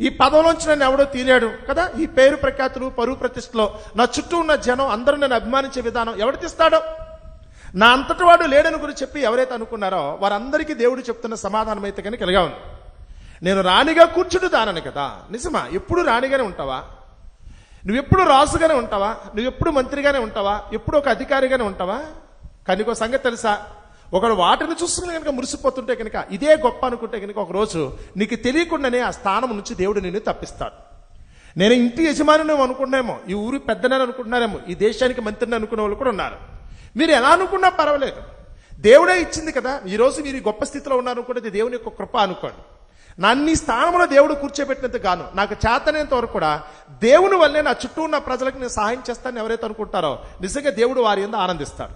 ఈ పదవిలోంచి నన్ను ఎవడో తీరాడు కదా. ఈ పేరు ప్రఖ్యాతులు, పరువు ప్రతిష్టలో నా చుట్టూ ఉన్న జనం అందరూ నన్ను అభిమానించే విధానం ఎవడు తీస్తాడో? నా అంతటి వాడు లేడని గురించి చెప్పి ఎవరైతే అనుకున్నారో వారందరికీ దేవుడు చెప్తున్న సమాధానం అయితే కనుక ఇలాగా ఉంది. నేను రాణిగా కూర్చుంటుదానని కదా. నిజమా? ఎప్పుడు రాణిగానే ఉంటావా? నువ్వెప్పుడు రాజుగానే ఉంటావా? నువ్వెప్పుడు మంత్రిగానే ఉంటావా? ఎప్పుడు ఒక అధికారిగానే ఉంటావా? కానీ ఒక సంగతి తెలుసా, ఒకడు వాటిని చూసుకుని కనుక మురిసిపోతుంటే కనుక ఇదే గొప్ప అనుకుంటే కనుక ఒకరోజు నీకు తెలియకుండానే ఆ స్థానం నుంచి దేవుడు నిన్ను తప్పిస్తాడు. నేను ఇంటి యజమాని అనుకుంటున్నామో, ఈ ఊరి పెద్దనని అనుకుంటున్నారేమో, ఈ దేశానికి మంత్రిని అనుకునే వాళ్ళు కూడా ఉన్నారు. మీరు ఎలా అనుకున్నా పర్వాలేదు, దేవుడే ఇచ్చింది కదా. ఈరోజు మీరు గొప్ప స్థితిలో ఉన్నారనుకుంటే దేవుని యొక్క కృప అనుకోండి. నన్ను ఈ స్థానంలో దేవుడు కూర్చోబెట్టినందుకు గాను నాకు చేతనేంత వరకు కూడా దేవుని వల్లే నా చుట్టూ ఉన్న ప్రజలకు నేను సహాయం చేస్తానని ఎవరైతే అనుకుంటారో నిజంగా దేవుడు వారి యందు ఆనందిస్తాడు.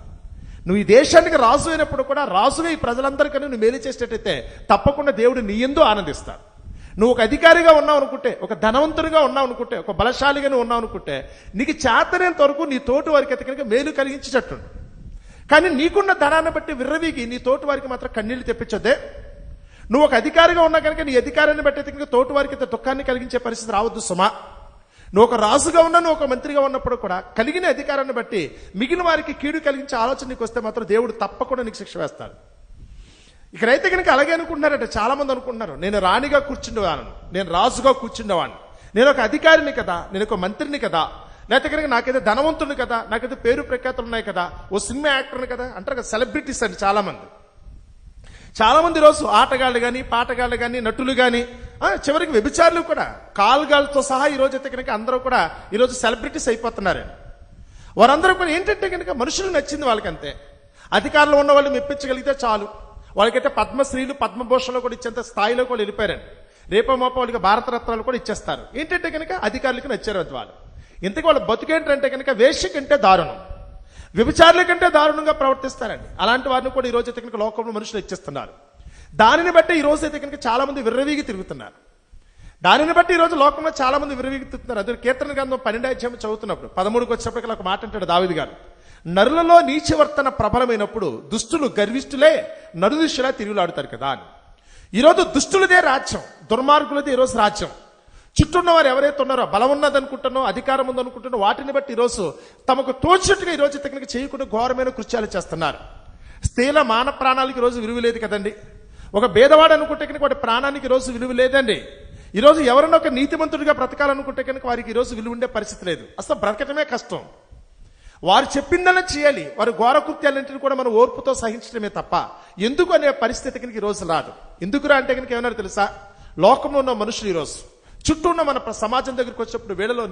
నువ్వు ఈ దేశానికి రాజు అయినప్పుడు కూడా రాజుగా ఈ ప్రజలందరికీ నువ్వు మేలు చేసేటట్టయితే తప్పకుండా దేవుడు నీ యందు ఆనందిస్తాడు. నువ్వు ఒక అధికారిగా ఉన్నావు అనుకుంటే, ఒక ధనవంతుడిగా ఉన్నావు అనుకుంటే, ఒక బలశాలిగా నువ్వు ఉన్నావు అనుకుంటే నీకు చేతనేంత వరకు నీ తోటి వారికి అయితే కనుక మేలు కలిగించేటట్టు. కానీ నీకున్న ధనాన్ని బట్టి విర్రవీగి నీ తోటి వారికి మాత్రం కన్నీళ్లు తెప్పించొద్దే. నువ్వు ఒక అధికారిగా ఉన్నా కనుక నీ అధికారాన్ని బట్టి అయితే కనుక తోటి వారికి దుఃఖాన్ని కలిగించే పరిస్థితి రావద్దు సుమా. నువ్వు ఒక రాజుగా ఉన్నా, నువ్వు ఒక మంత్రిగా ఉన్నప్పుడు కూడా కలిగిన అధికారాన్ని బట్టి మిగిలిన వారికి కీడు కలిగించే ఆలోచన నీకు వస్తే మాత్రం దేవుడు తప్పకుండా నీకు శిక్ష వేస్తాడు. ఇక్కడైతే కనుక అలాగే అనుకుంటున్నారట చాలా మంది అనుకుంటున్నారు, నేను రాణిగా కూర్చుండేవాను, నేను రాజుగా కూర్చుండేవాడిని, నేను ఒక అధికారిని కదా, నేను ఒక మంత్రిని కదా, లేకపోతే కనుక నాకైతే ధనవంతుని కదా, నాకైతే పేరు ప్రఖ్యాతులు ఉన్నాయి కదా, ఓ సినిమా యాక్టర్ని కదా అంటారు కదా. సెలబ్రిటీస్ అండి చాలా మంది రోజు ఆటగాళ్ళు కానీ, పాటగాళ్ళు కానీ, నటులు కానీ, చివరికి వ్యభిచారులు కూడా, కాల్గాళ్ళతో సహా ఈ రోజు అయితే కనుక అందరూ కూడా ఈరోజు సెలబ్రిటీస్ అయిపోతున్నారు. వారందరూ కూడా ఏంటంటే కనుక మనుషులు నచ్చింది వాళ్ళకంతే. అధికారంలో ఉన్న వాళ్ళు మెప్పించగలిగితే చాలు. వాళ్ళకైతే పద్మశ్రీలు, పద్మభూషణలు కూడా ఇచ్చేంత స్థాయిలో కూడా వెళ్ళిపోయారండి. రేపో మాపో వాళ్ళకి భారతరత్నాలు కూడా ఇచ్చేస్తారు. ఏంటంటే కనుక అధికారులకి నచ్చారు వాళ్ళు. ఇంతకు వాళ్ళ బతుకేంటంటే కనుక వేశ్య కంటే దారుణం, వ్యభిచారుల కంటే దారుణంగా ప్రవర్తిస్తారండి. అలాంటి వారిని కూడా ఈ రోజు అయితే కనుక లోకంలో మనుషులు ఇచ్చేస్తున్నారు. దానిని బట్టి ఈ రోజు అయితే కనుక చాలా మంది విర్రవీగి తిరుగుతున్నారు. దానిని బట్టి ఈరోజు లోకంలో చాలా మంది విరవీగుతున్నారు. అదే కీర్తన గ్రంథం 12వ అధ్యాయం చదువుతున్నప్పుడు 13కి వచ్చినప్పటికీ ఒక మాట అంటాడు దావీదు గారు, నరులలో నీచవర్తన ప్రబలమైనప్పుడు దుష్టులు గర్విష్ఠులే నరుదిష్యులా తిరుగులాడుతారు కదా అని. ఈరోజు దుష్టులదే రాజ్యం, దుర్మార్గులదే ఈరోజు రాజ్యం. చుట్టూ ఉన్న వారు ఎవరైతే ఉన్నారో, బలం ఉన్నదనుకుంటున్నో, అధికారం ఉందనుకుంటున్నో, వాటిని బట్టి ఈరోజు తమకు తోచినట్టుగా ఈరోజు తగిన చేయకుండా ఘోరమైన కృత్యాలు చేస్తున్నారు. స్త్రీల మాన ప్రాణాలకి ఈరోజు విలువ లేదు కదండి. ఒక భేదవాడు అనుకుంటే కనుక వాడి ప్రాణానికి ఈరోజు విలువ లేదండి. ఈరోజు ఎవరైనా ఒక నీతిమంతుడిగా బ్రతకాలనుకుంటే కనుక వారికి ఈరోజు విలువ ఉండే పరిస్థితి లేదు. అసలు బ్రతకటమే కష్టం. వారు చెప్పిందనే చేయాలి. వారి ఘోర కృత్యాలన్నింటినీ కూడా మనం ఓర్పుతో సహించడమే తప్ప ఎందుకు అనే పరిస్థితి కనుక ఈరోజు రాదు. ఎందుకురా అంటే కనుక ఏమన్నారు తెలుసా, లోకంలో ఉన్న మనుషులు ఈరోజు చుట్టూ ఉన్న మన సమాజం దగ్గరికి వచ్చినప్పుడు వీళ్ళలో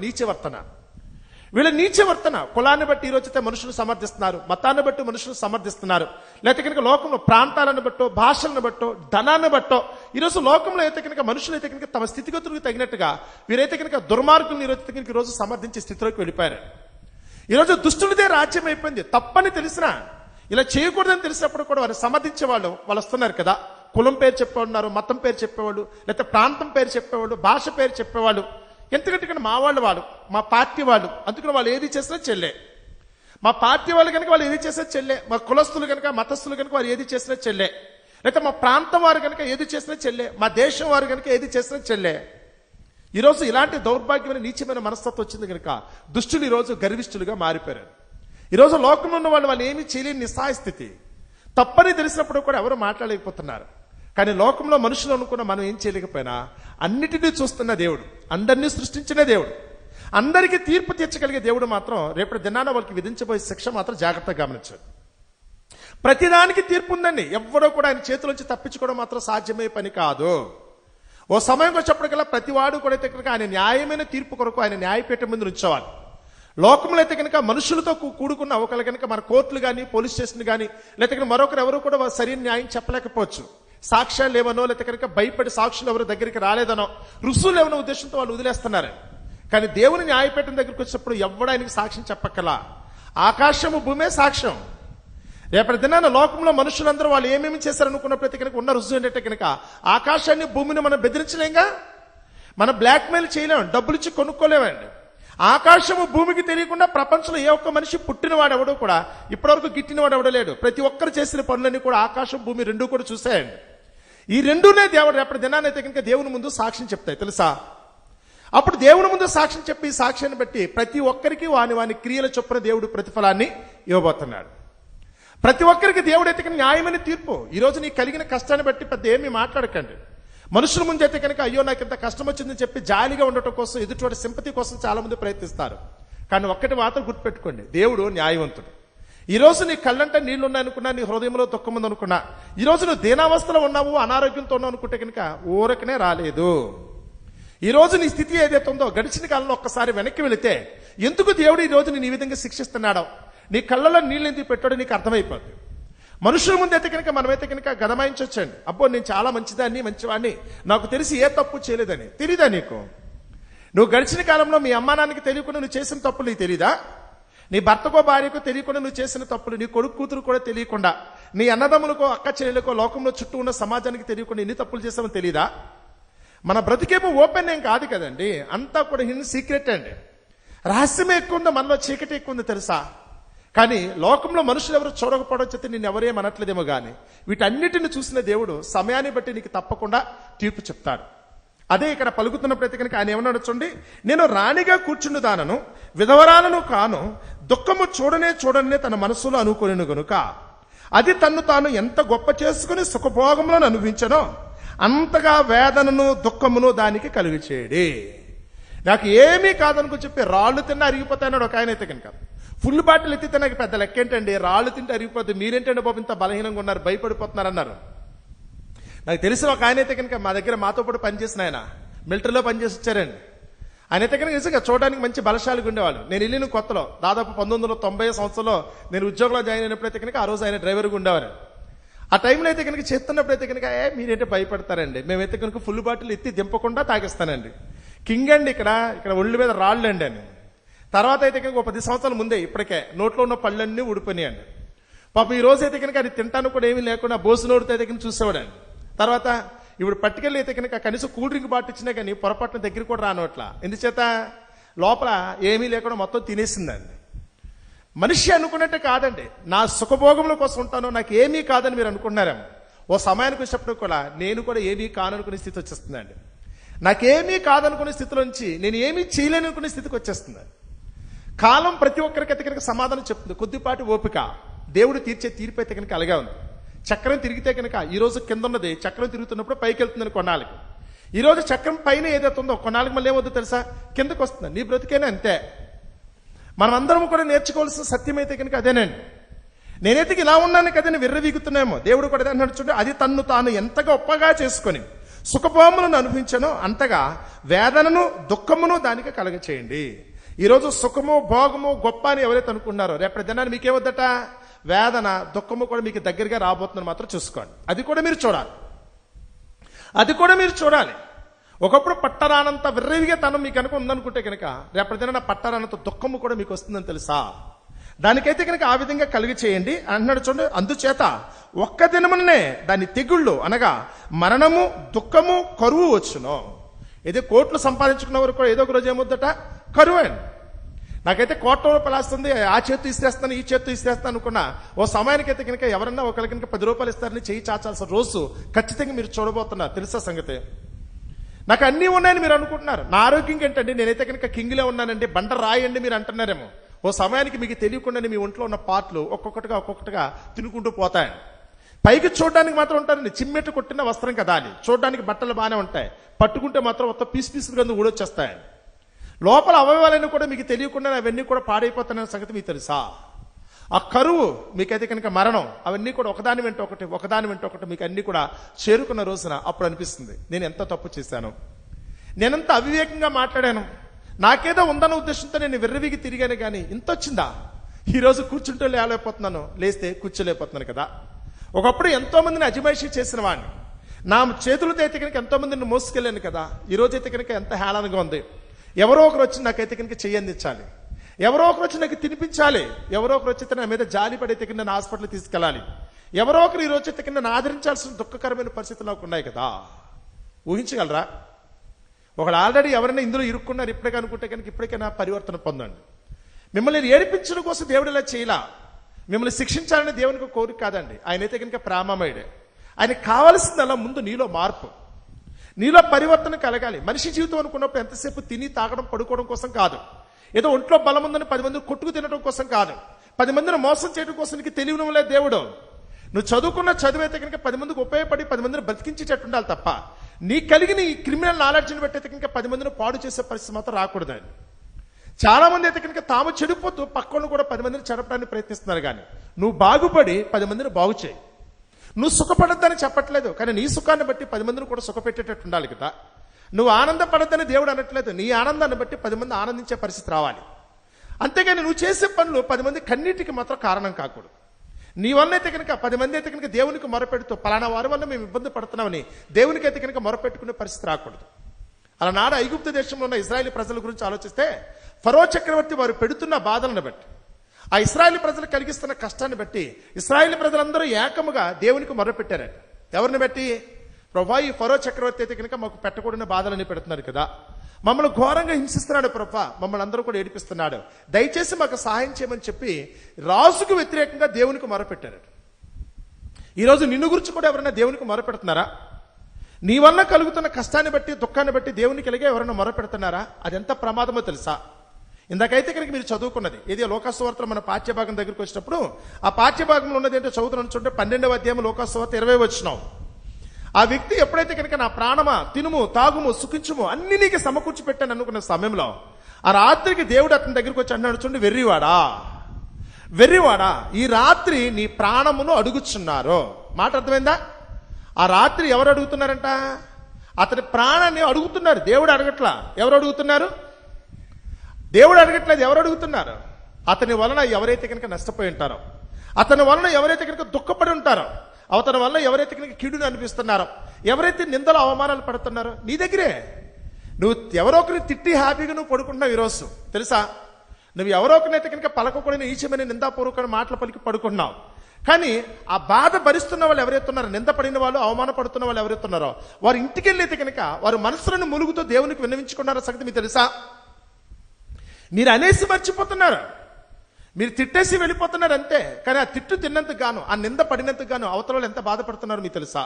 వీళ్ళ నీచవర్తన కులాన్ని బట్టి ఈరోజు అయితే మనుషులు సమర్థిస్తున్నారు, మతాన్ని బట్టి మనుషులు సమర్థిస్తున్నారు, లేకపోతే కనుక లోకంలో ప్రాంతాలను బట్టో, భాషలను బట్టో, ధనాన్ని బట్టో ఈరోజు లోకంలో అయితే కనుక మనుషులు అయితే కనుక తమ స్థితిగతులకు తగినట్టుగా వీరైతే కనుక దుర్మార్గులను ఈరోజు సమర్థించే స్థితిలోకి వెళ్ళిపోయారు. ఈరోజు దుష్టులదే రాజ్యం అయిపోయింది. తప్పని తెలిసినా, ఇలా చేయకూడదని తెలిసినప్పుడు కూడా వారు సమర్థించే వాళ్ళు వస్తున్నారు కదా. కులం పేరు చెప్పేవాళ్ళు, మతం పేరు చెప్పేవాళ్ళు, లేకపోతే ప్రాంతం పేరు చెప్పేవాళ్ళు, భాష పేరు చెప్పేవాళ్ళు. ఎందుకంటే మా వాళ్ళు మా పార్టీ వాళ్ళు, అందుకని వాళ్ళు ఏది చేసినా చెల్లే. మా పార్టీ వాళ్ళు కనుక వాళ్ళు ఏది చేసినా చెల్లే, మా కులస్తులు కనుక మతస్థులు కనుక వారు ఏది చేసినా చెల్లే, లేకపోతే మా ప్రాంతం వారు కనుక ఏది చేసినా చెల్లే, మా దేశం వారు కనుక ఏది చేసినా చెల్లే. ఈరోజు ఇలాంటి దౌర్భాగ్యమైన నీచమైన మనస్తత్వం వచ్చింది కనుక దుష్టులు ఈరోజు గర్విష్ఠులుగా మారిపోయారు. ఈరోజు లోకంలో ఉన్న వాళ్ళు ఏమీ చేయలేని నిస్సహాయ స్థితి. తప్పని తెలిసినప్పుడు కూడా ఎవరు మాట్లాడలేకపోతున్నారు. కానీ లోకంలో మనుషులు అనుకున్న మనం ఏం చేయలేకపోయినా అన్నిటినీ చూస్తున్న దేవుడు, అందరినీ సృష్టించిన దేవుడు, అందరికీ తీర్పు తీర్చగలిగే దేవుడు మాత్రం రేపటి దినాన వాళ్ళకి విధించబోయే శిక్ష మాత్రం జాగ్రత్తగా గమనించాడు. ప్రతిదానికి తీర్పు ఉందండి. ఎవరో కూడా ఆయన చేతులోంచి తప్పించుకోవడం మాత్రం సాధ్యమయ్యే పని కాదు. ఓ సమయం వచ్చేప్పటికల్లా ప్రతివాడు కూడా అయితే కనుక ఆయన న్యాయమైన తీర్పు కొరకు ఆయన న్యాయపీఠం మీద ఉంచవాలి. లోకంలో అయితే కనుక మనుషులతో కూడుకున్న ఒకళ్ళు కనుక మన కోర్టులు కానీ, పోలీస్ స్టేషన్ కానీ, లేకపోతే మరొకరు ఎవరు కూడా సరైన న్యాయం చెప్పలేకపోవచ్చు. సాక్ష్యాలు ఏమనో, లేకపోతే కనుక భయపడి సాక్షులు ఎవరు దగ్గరికి రాలేదనో, రుసులు ఏమనో ఉద్దేశంతో వాళ్ళు వదిలేస్తున్నారు. కానీ దేవుని న్యాయపీఠం దగ్గరికి వచ్చినప్పుడు ఎవడు ఆయనకి సాక్ష్యం చెప్పక్కలా. ఆకాశము భూమే సాక్ష్యం. రేపటి దినాన లోకంలో మనుషులందరూ వాళ్ళు ఏమేమి చేశారనుకున్నప్పుడు కనుక ఉన్న రుజువు ఏంటంటే కనుక ఆకాశాన్ని భూమిని మనం బెదిరించలేంగా, మనం బ్లాక్మెయిల్ చేయలేము, డబ్బులు ఇచ్చి కొనుక్కోలేమండి. ఆకాశము భూమికి తెలియకుండా ప్రపంచంలో ఏ ఒక్క మనిషి పుట్టినవాడు ఎవడో కూడా ఇప్పటివరకు గిట్టినవాడు ఎవడలేడు. ప్రతి ఒక్కరు చేసిన పనులన్నీ కూడా ఆకాశం భూమి రెండూ కూడా చూసాయండి. ఈ రెండూనే దేవుడు రేపటి దినాన్ని అయితే కనుక దేవుని ముందు సాక్ష్యం చెప్తాయి తెలుసా. అప్పుడు దేవుని ముందు సాక్ష్యం చెప్పి సాక్ష్యాన్ని బట్టి ప్రతి ఒక్కరికి వాని క్రియల చొప్పున దేవుడు ప్రతిఫలాన్ని ఇవ్వబోతున్నాడు. ప్రతి ఒక్కరికి దేవుడు అయితే న్యాయమైన తీర్పు. ఈరోజు నీకు కలిగిన కష్టాన్ని బట్టి పెద్ద ఏమీ మాట్లాడకండి. మనుషుల ముందు అయితే కనుక అయ్యో నాకు ఇంత కష్టం వచ్చిందని చెప్పి జాలిగా ఉండటం కోసం, ఎదుటి సింపతి కోసం చాలా మంది ప్రయత్నిస్తారు. కానీ ఒక్కటి మాత్రం గుర్తుపెట్టుకోండి, దేవుడు న్యాయవంతుడు. ఈరోజు నీ కళ్ళంటే నీళ్లు ఉన్నాయనుకున్నా, నీ హృదయంలో దుఃఖం ఉందనుకున్నా, ఈరోజు నువ్వు దీనావస్థలో ఉన్నావు, అనారోగ్యంతో ఉన్నావు అనుకుంటే కనుక ఊరకనే రాలేదు. ఈరోజు నీ స్థితి ఏదైతే ఉందో గడిచిన కాలంలో ఒక్కసారి వెనక్కి వెళితే ఎందుకు దేవుడు ఈ రోజు నేను ఈ విధంగా శిక్షిస్తున్నాడో, నీ కళ్ళలో నీళ్ళు ఎందుకు పెట్టాడో నీకు అర్థమైపోద్ది. మనుషుల ముందైతే కనుక మనమైతే కనుక గదమాయించొచ్చండి, అబ్బో నేను చాలా మంచిదాన్ని, మంచివాడిని, నాకు తెలిసి ఏ తప్పు చేయలేదని. తెలీదా నీకు? నువ్వు గడిచిన కాలంలో మీ అమ్మా నాన్నకి తెలియకుండా నువ్వు చేసిన తప్పులు నీకు తెలీదా? నీ భర్తకో భార్యకో తెలియకుండా నువ్వు చేసిన తప్పులు, నీ కొడుకు కూతురు కూడా తెలియకుండా, నీ అన్నదమ్ములకో అక్క చెల్లెలకో లోకంలో చుట్టూ ఉన్న సమాజానికి తెలియకుండా ఎన్ని తప్పులు చేసామని తెలీదా? మన బ్రతికేమో ఓపెన్ ఏం కాదు కదండి, అంతా కూడా హిన్ సీక్రెట్ అండి. రహస్యమే ఎక్కువ ఉందో, మనలో చీకటి ఎక్కువ ఉందో తెలుసా. కానీ లోకంలో మనుషులు ఎవరు చూడకపోవడం చేత నేను ఎవరేం అనట్లేదేమో కానీ వీటన్నిటిని చూసిన దేవుడు సమయాన్ని బట్టి నీకు తప్పకుండా తీర్పు చెప్తాడు. అదే ఇక్కడ పలుకుతున్నప్పుడైతే కనుక ఆయన ఏమన్నాడు చూడండి, నేను రాణిగా కూర్చుండుదానను, విధవరాలను కాను, దుఃఖము చూడనే తన మనసులో అనుకోలేను గనుక అది తన్ను తాను ఎంత గొప్ప చేసుకుని సుఖభోగములను అనుభవించనో అంతగా వేదనను దుఃఖమును దానికి కలుగు చేయడి. నాకు ఏమీ కాదనుకో చెప్పి రాళ్ళు తిన్నా అరిగిపోతాయన్నాడు ఒక ఆయన. అయితే కనుక ఫుల్ బాటిల్ ఎత్తితే నాకు పెద్ద లెక్క ఏంటండి, రాళ్ళు తింటే అరిగిపోతుంది, మీరేంటండి బాబు ఇంత బలహీనంగా ఉన్నారు, భయపడిపోతున్నారు అన్నారు. నాకు తెలిసిన ఒక ఆయన అయితే కనుక మా దగ్గర మాతో పాటు పనిచేసిన ఆయన మిలిటరీలో పనిచేసి వచ్చారండి. ఆయన అయితే కనుక నిజంగా చూడడానికి మంచి బలశాలిగా ఉండేవాళ్ళు. నేను వెళ్ళిన కొత్తలో దాదాపు 1990 సంవత్సరంలో నేను ఉద్యోగంలో జాయిన్ అయినప్పుడైతే కనుక ఆ రోజు ఆయన డ్రైవర్గా ఉండేవారు. ఆ టైంలో అయితే కనుక చేస్తున్నప్పుడైతే కనుక మీరేంటే భయపడతారండి, మేమైతే కనుక ఫుల్ బాటిల్ ఎత్తి దింపకుండా తాగిస్తానండి. కింగ్ అండి, ఇక్కడ ఒళ్ళు మీద రాళ్ళు అండి అని. తర్వాత అయితే కనుక 10 సంవత్సరాల ముందే ఇప్పటికే నోట్లో ఉన్న పళ్ళన్నీ ఊడిపోయినాయండి. పాపం ఈ రోజు అయితే కనుక అది తింటాను కూడా ఏమీ లేకుండా బోసు నోడితో అయితే కనుక చూసేవాడండి. తర్వాత ఇప్పుడు పట్టుకెళ్ళి అయితే కనుక కనీసం కూల్ డ్రింక్ బాటిల్ ఇచ్చినా కానీ పొరపాటున దగ్గర కూడా రానట్లా. ఎందుచేత లోపల ఏమీ లేకుండా మొత్తం తినేసిందండి. మనిషి అనుకున్నట్టే కాదండి. నా సుఖభోగముల కోసం ఉంటాను, నాకు ఏమీ కాదని మీరు అనుకుంటున్నారేమో. ఓ సమయానికి వచ్చినప్పుడు కూడా నేను కూడా ఏమీ కాననుకునే స్థితి వచ్చేస్తుందండి. నాకేమీ కాదనుకునే స్థితిలోంచి నేను ఏమీ చేయలేననుకునే స్థితికి వచ్చేస్తుంది. కాలం ప్రతి ఒక్కరికైతే కనుక సమాధానం చెప్తుంది. కొద్దిపాటి ఓపిక, దేవుడు తీర్చే తీర్పు అయితే కనుక అలాగే ఉంది. చక్రం తిరిగితే కనుక ఈ రోజు కింద ఉన్నది చక్రం తిరుగుతున్నప్పుడు పైకి వెళ్తుందని కొన్నాళ్ళకి, ఈ రోజు చక్రం పైన ఏదైతే ఉందో కొన్నాళ్ళకి మళ్ళీ ఏమవుతుందో తెలుసా, కిందకు వస్తుంది. నీ బ్రతికైనా అంతే. మనం అందరం కూడా నేర్చుకోవాల్సిన సత్యం అయితే కనుక అదేనండి. నేనైతే ఇలా ఉన్నాను కదని విర్రవీగుతున్నామో, దేవుడు కూడా అన్నాడు చూడండి, అది తన్ను తాను ఎంత గొప్పగా చేసుకొని సుఖభోములను అనుభవించనో అంతగా వేదనను దుఃఖమును దానికి కలగ చేయండి. ఈరోజు సుఖము భోగము గొప్ప అని ఎవరైతే అనుకున్నారో రేపటి దినాన్ని మీకేవద్దట, వేదన దుఃఖము కూడా మీకు దగ్గరగా రాబోతుందని మాత్రం చూసుకోండి. అది కూడా మీరు చూడాలి. ఒకప్పుడు పట్టరానంత విర్రవిగా తనం మీకు కనుక ఉందనుకుంటే కనుక రేపటి దిన పట్టరానంత దుఃఖము కూడా మీకు వస్తుందని తెలుసా. దానికైతే కనుక ఆ విధంగా కలిగి చేయండి అంటున్నాడు చూడండి. అందుచేత ఒక్క దినమునే దాని తెగుళ్ళు అనగా మరణము దుఃఖము కరువు వచ్చును. ఏదో కోట్లు సంపాదించుకున్న వరకు కూడా ఏదో ఒక రోజు ఏమొద్దట, కరువు అండి. నాకైతే కోట్ల రూపాయలు వస్తుంది, ఆ చేత్తు ఇస్తేస్తాను ఈ చేత్తు ఇస్తేస్తాను అనుకున్నా ఓ సమయానికైతే కనుక ఎవరన్నా ఒకరికి కనుక 10 రూపాయలు ఇస్తారని చెయ్యి చాచాల్సిన రోజు ఖచ్చితంగా మీరు చూడబోతున్నారు. తెలుసా సంగతి? నాకు అన్నీ ఉన్నాయని మీరు అనుకుంటున్నారు. నా ఆరోగ్యం ఏంటండి, నేనైతే కనుక కింగిలో ఉన్నానండి, బండ రాయండి మీరు అంటున్నారేమో. ఓ సమయానికి మీకు తెలియకుండానే మీ ఒంట్లో ఉన్న పార్ట్లు ఒక్కొక్కటిగా తినుకుంటూ పోతాయండి. పైకి చూడడానికి మాత్రం ఉంటారండి, చిమ్మెట్టు కొట్టిన వస్త్రం కదా అని చూడడానికి బట్టలు బాగానే ఉంటాయి, పట్టుకుంటే మాత్రం మొత్తం పీసులుగా ఊడొచ్చేస్తాయండి. లోపల అవయవాలన్నీ కూడా మీకు తెలియకుండా అవన్నీ కూడా పాడైపోతాయనే సంగతి మీకు తెలుసా. ఆ కరువు మీకైతే కనుక మరణం అవన్నీ కూడా ఒకదాని వెంట ఒకటి మీకు అన్ని కూడా చేరుకున్న రోజున అప్పుడు అనిపిస్తుంది, నేను ఎంత తప్పు చేశాను, నేనెంత అవివేకంగా మాట్లాడాను, నాకేదో ఉందన్న ఉద్దేశంతో నేను విర్రవీగి తిరిగాను, కానీ ఇంత వచ్చిందా. ఈరోజు కూర్చుంటూ లేకపోతున్నాను, లేస్తే కూర్చోలేకపోతున్నాను కదా. ఒకప్పుడు ఎంతో మందిని అజమాయిషీ చేసిన వాడిని, నా చేతులతో అయితే కనుక ఎంతో మందిని మోసుకెళ్ళాను కదా. ఈ రోజు అయితే కనుక ఎంత హేళనగా ఉంది. ఎవరో ఒకరు వచ్చి నాకైతే కనుక చెయ్యందించాలి, ఎవరో ఒకరు వచ్చి నాకు తినిపించాలి, ఎవరో ఒకరు వచ్చి నా మీద జాలి పడైతే కింద నా హాస్పిటల్ తీసుకెళ్ళాలి, ఎవరో ఒకరు ఈ రోజు అయితే కింద ఆదరించాల్సిన దుఃఖకరమైన పరిస్థితులు నాకు ఉన్నాయి కదా. ఊహించగలరా? ఒకడు ఆల్రెడీ ఎవరైనా ఇందులో ఇరుక్కున్నారు ఇప్పటికే అనుకుంటే కనుక ఇప్పటికైనా పరివర్తన పొందండి. మిమ్మల్ని ఏడిపించడం కోసం దేవుడు ఇలా చేయలా, మిమ్మల్ని శిక్షించాలని దేవునికి కోరిక కాదండి. ఆయన అయితే కనుక ప్రేమమయుడే. ఆయనకి కావాల్సిందల్లా ముందు నీలో మార్పు, నీలో పరివర్తన కలగాలి. మనిషి జీవితం అనుకున్నప్పుడు ఎంతసేపు తిని తాగడం పడుకోవడం కోసం కాదు, ఏదో ఒంట్లో బలం ఉందని 10 మందిని కొట్టుకు తినడం కోసం కాదు, 10 మందిని మోసం చేయడం కోసం నీకు తెలియడం లేదు దేవుడు. నువ్వు చదువుకున్న చదువు అయితే కనుక 10 మందికి ఉపయోగపడి 10 మందిని బ్రతికించేటట్టు ఉండాలి తప్ప నీ కలిగిన ఈ క్రిమినల్ నాలెడ్జ్ని బట్టి అయితే కనుక 10 మందిని పాడు చేసే పరిస్థితి మాత్రం రాకూడదండి. చాలా మంది అయితే కనుక తాము చెడిపోతూ పక్కను కూడా 10 మందిని చెడపడానికి ప్రయత్నిస్తున్నారు. కానీ నువ్వు బాగుపడి 10 మందిని బాగు చేయి. నువ్వు సుఖపడద్దని చెప్పట్లేదు, కానీ నీ సుఖాన్ని బట్టి 10 మందిని కూడా సుఖపెట్టేటట్టు ఉండాలి కదా. నువ్వు ఆనందపడద్దని దేవుడు అనట్లేదు, నీ ఆనందాన్ని బట్టి 10 మంది ఆనందించే పరిస్థితి రావాలి. అంతేగాని నువ్వు చేసే పనులు 10 మంది కన్నీటికి మాత్రం కారణం కాకూడదు. నీ వల్ల అయితే కనుక 10 మంది అయితే కనుక దేవునికి మొరపెడుతూ పలానా వారి వల్ల మేము ఇబ్బంది పడుతున్నామని దేవునికి అయితే కనుక మొరపెట్టుకునే పరిస్థితి రాకూడదు. అలనాడు ఐగుప్తు దేశంలో ఉన్న ఇశ్రాయేలీ ప్రజల గురించి ఆలోచిస్తే ఫరో చక్రవర్తి వారు పెడుతున్న బాధలను బట్టి, ఆ ఇశ్రాయేలీ ప్రజలు కలిగిస్తున్న కష్టాన్ని బట్టి ఇశ్రాయేలీ ప్రజలందరూ ఏకముగా దేవునికి మొరపెట్టారట. ఎవరిని బట్టి? ప్రభా, ఈ ఫరో చక్రవర్తి అయితే కనుక మాకు పెట్టకూడని బాధలని పెడుతున్నారు కదా, మమ్మల్ని ఘోరంగా హింసిస్తున్నాడు ప్రభా, మమ్మల్ని అందరూ కూడా ఏడిపిస్తున్నాడు, దయచేసి మాకు సహాయం చేయమని చెప్పి రాజుకు వ్యతిరేకంగా దేవునికి మొరపెట్టారట. ఈరోజు నిన్ను గురించి కూడా ఎవరైనా దేవునికి మొరపెడుతున్నారా? నీ వల్ల కలుగుతున్న కష్టాన్ని బట్టి దుఃఖాన్ని బట్టి దేవునికి కలిగే ఎవరైనా మొరపెడుతున్నారా? అది ఎంత ప్రమాదమో తెలుసా. ఇందాకైతే కనుక మీరు చదువుకున్నది ఏదో లోకాసువార్తలో మన పాఠ్యభాగం దగ్గరికి వచ్చినప్పుడు ఆ పాఠ్యభాగంలో ఉన్నది ఏంటో చదువుతున్నాను చూడండి. 12వ అధ్యాయం లోకాసువార్త 20 వచనం. ఆ వ్యక్తి ఎప్పుడైతే కనుక నా ప్రాణమా తినుము తాగుము సుఖించుము అన్ని నీకు సమకూర్చి పెట్టాను అనుకున్న సమయంలో ఆ రాత్రికి దేవుడు అతని దగ్గరికి వచ్చి అన్నాడు చూడండి, వెర్రివాడా ఈ రాత్రి నీ ప్రాణమును అడుగుచున్నారు. మాట అర్థమైందా? ఆ రాత్రి ఎవరు అడుగుతున్నారంట? అతని ప్రాణాన్ని అడుగుతున్నారు. దేవుడు అడగట్లా. ఎవరు అడుగుతున్నారు? దేవుడు అడగట్లేదు. ఎవరు అడుగుతున్నారు? అతని వలన ఎవరైతే కనుక నష్టపోయి ఉంటారో, అతని వలన ఎవరైతే కనుక దుఃఖపడి ఉంటారో, అతని వల్ల ఎవరైతే కనుక కీడుని అనిపిస్తున్నారో, ఎవరైతే నిందలు అవమానాలు పడుతున్నారో నీ దగ్గరే. నువ్వు ఎవరో ఒకరిని తిట్టి హ్యాపీగా నువ్వు పడుకుంటున్నావు ఈరోజు తెలుసా. నువ్వు ఎవరో ఒకరినైతే కనుక పలకకూడని ఈచమని నిందాపూర్వకమైన మాటలు పలికి పడుకుంటున్నావు. కానీ ఆ బాధ భరిస్తున్న వాళ్ళు ఎవరైతే ఉన్నారో, నిందపడిన వాళ్ళు, అవమానపడుతున్న వాళ్ళు ఎవరైతే ఉన్నారో, వారు ఇంటికి వెళ్ళైతే కనుక వారు మనసులను ములుగుతో దేవునికి విన్నవించుకున్నారో సంగతి మీకు తెలుసా? మీరు అనేసి మర్చిపోతున్నారు, మీరు తిట్టేసి వెళ్ళిపోతున్నారు అంతే. కానీ ఆ తిట్టు తిన్నందుకు గాను, ఆ నింద పడినందుకు గాను అవతల వాళ్ళు ఎంత బాధపడుతున్నారో మీకు తెలుసా?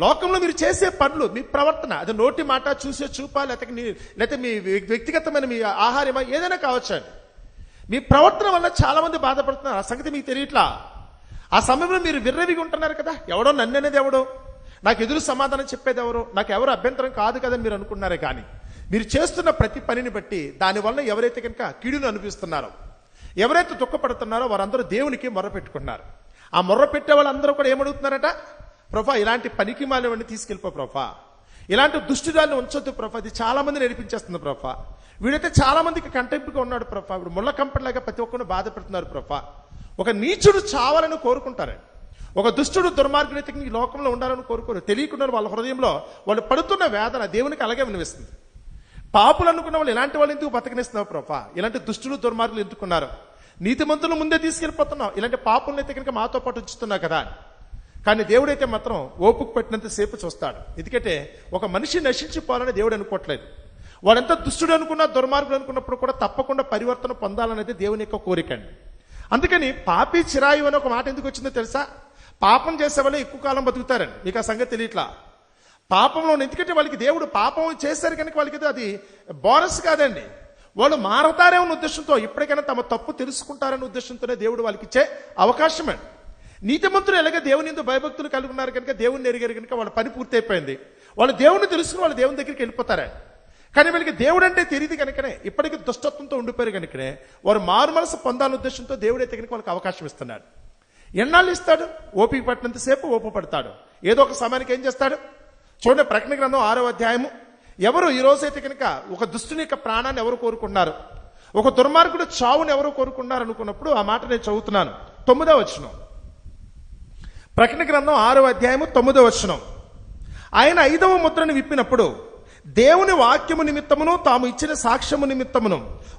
లోకంలో మీరు చేసే పనులు, మీ ప్రవర్తన, అది నోటి మాట, చూసే చూపా, లేకపోతే మీ వ్యక్తిగతమైన మీ ఆహారమా, ఏదైనా కావచ్చు అండి, మీ ప్రవర్తన వల్ల చాలా మంది బాధపడుతున్నారు. ఆ సంగతి మీకు తెలియట్లా. ఆ సమయంలో మీరు విర్రవిగా ఉంటున్నారు కదా, ఎవడో నన్ను అనేది ఎవడో, నాకు ఎదురు సమాధానం చెప్పేది ఎవరో, నాకు ఎవరు అభ్యంతరం కాదు కదని మీరు అనుకున్నారే. కానీ మీరు చేస్తున్న ప్రతి పనిని బట్టి దానివల్ల ఎవరైతే కనుక కీడును అనిపిస్తున్నారో, ఎవరైతే దుఃఖపడుతున్నారో వారందరూ దేవునికి మొర్ర పెట్టుకున్నారు. ఆ మొర్ర పెట్టే వాళ్ళందరూ కూడా ఏమడుగుతున్నారట? ప్రభా, ఇలాంటి పనికి మాలినవన్నీ తీసుకెళ్ళిపో ప్రభా, ఇలాంటి దుష్టురాలను ఉంచొద్దు ప్రభా, ఇది చాలా మంది నేర్పించేస్తుంది ప్రభా, వీడైతే చాలా మందికి కంటెంప్ట్గా ఉన్నాడు ప్రభా, వీడు ముళ్ళ కంపట్లాగా ప్రతి ఒక్కరిని బాధపెడుతున్నారు ప్రభా. ఒక నీచుడు చావాలని కోరుకుంటారండి, ఒక దుష్టుడు దుర్మార్గుడైతే ఈ లోకంలో ఉండాలని కోరుకోరు. తెలియకుండా వాళ్ళ హృదయంలో వాళ్ళు పడుతున్న వేదన దేవునికి అలాగే వినిపిస్తుంది. పాపులు అనుకున్న వాళ్ళు ఇలాంటి వాళ్ళు ఎందుకు బతకనిస్తున్నావు ప్రభా, ఇలాంటి దుష్టులు దుర్మార్గులు ఎందుకున్నారు, నీతిమంతులు ముందే తీసుకెళ్ళిపోతున్నావు, ఇలాంటి పాపులను అయితే కనుక మాతో పాటు ఉంచుతున్నావు కదా. కానీ దేవుడైతే మాత్రం ఓపిక పెట్టినంత సేపు చూస్తాడు. ఎందుకంటే ఒక మనిషి నశించిపోవాలని దేవుడు అనుకోవట్లేదు. వాడంతా దుష్టుడు అనుకున్నా, దుర్మార్గుడు అనుకున్నప్పుడు కూడా తప్పకుండా పరివర్తన పొందాలనేది దేవుని యొక్క కోరికండి. అందుకని పాపి చిరాయు అని ఒక మాట ఎందుకు వచ్చిందో తెలుసా? పాపం చేసే వాళ్ళు ఎక్కువ కాలం బతుకుతారండి. మీకు ఆ సంగతి తెలియట్లా. పాపంలో, ఎందుకంటే వాళ్ళకి దేవుడు పాపం చేశారు కనుక వాళ్ళకి అది బోనస్ కాదండి, వాళ్ళు మారతారేమన్న ఉద్దేశంతో, ఇప్పటికైనా తమ తప్పు తెలుసుకుంటారనే ఉద్దేశంతోనే దేవుడు వాళ్ళకి ఇచ్చే అవకాశమే. నీతిమంతులు ఎలాగ దేవుని యందు భయభక్తులు కలిగి ఉన్నారు కనుక, దేవుని ఎరిగారు కనుక వాళ్ళ పని పూర్తి అయిపోయింది. వాళ్ళు దేవుని తెలుసుకుని వాళ్ళు దేవుని దగ్గరికి వెళ్ళిపోతారా. కానీ వీళ్ళకి దేవుడు అంటే తెలియదు కనుకనే, ఇప్పటికీ దుష్టత్వంతో ఉండిపోయారు కనుకనే వారు మారు మనసు పొందాలనే ఉద్దేశంతో దేవుడైతే కనుక వాళ్ళకి అవకాశం ఇస్తున్నాడు. ఎన్నాళ్ళు ఇస్తాడు? ఓపిక పట్టినంతసేపు ఓపిక పడతాడు. ఏదో ఒక సమయానికి ఏం చేస్తాడు? చూడండి, ప్రకటన గ్రంథం 6వ అధ్యాయము. ఎవరు ఈ రోజైతే కనుక ఒక దుష్టుని యొక్క ప్రాణాన్ని ఎవరు కోరుకున్నారు, ఒక దుర్మార్గుడు చావుని ఎవరు కోరుకున్నారు అనుకున్నప్పుడు ఆ మాట నేను చదువుతున్నాను. 9వ వచనం, ప్రకటన గ్రంథం 6వ అధ్యాయము 9వ వచనం. ఆయన 5వ ముద్రను విప్పినప్పుడు దేవుని వాక్యము నిమిత్తమును తాము ఇచ్చిన సాక్ష్యము నిమిత్తమును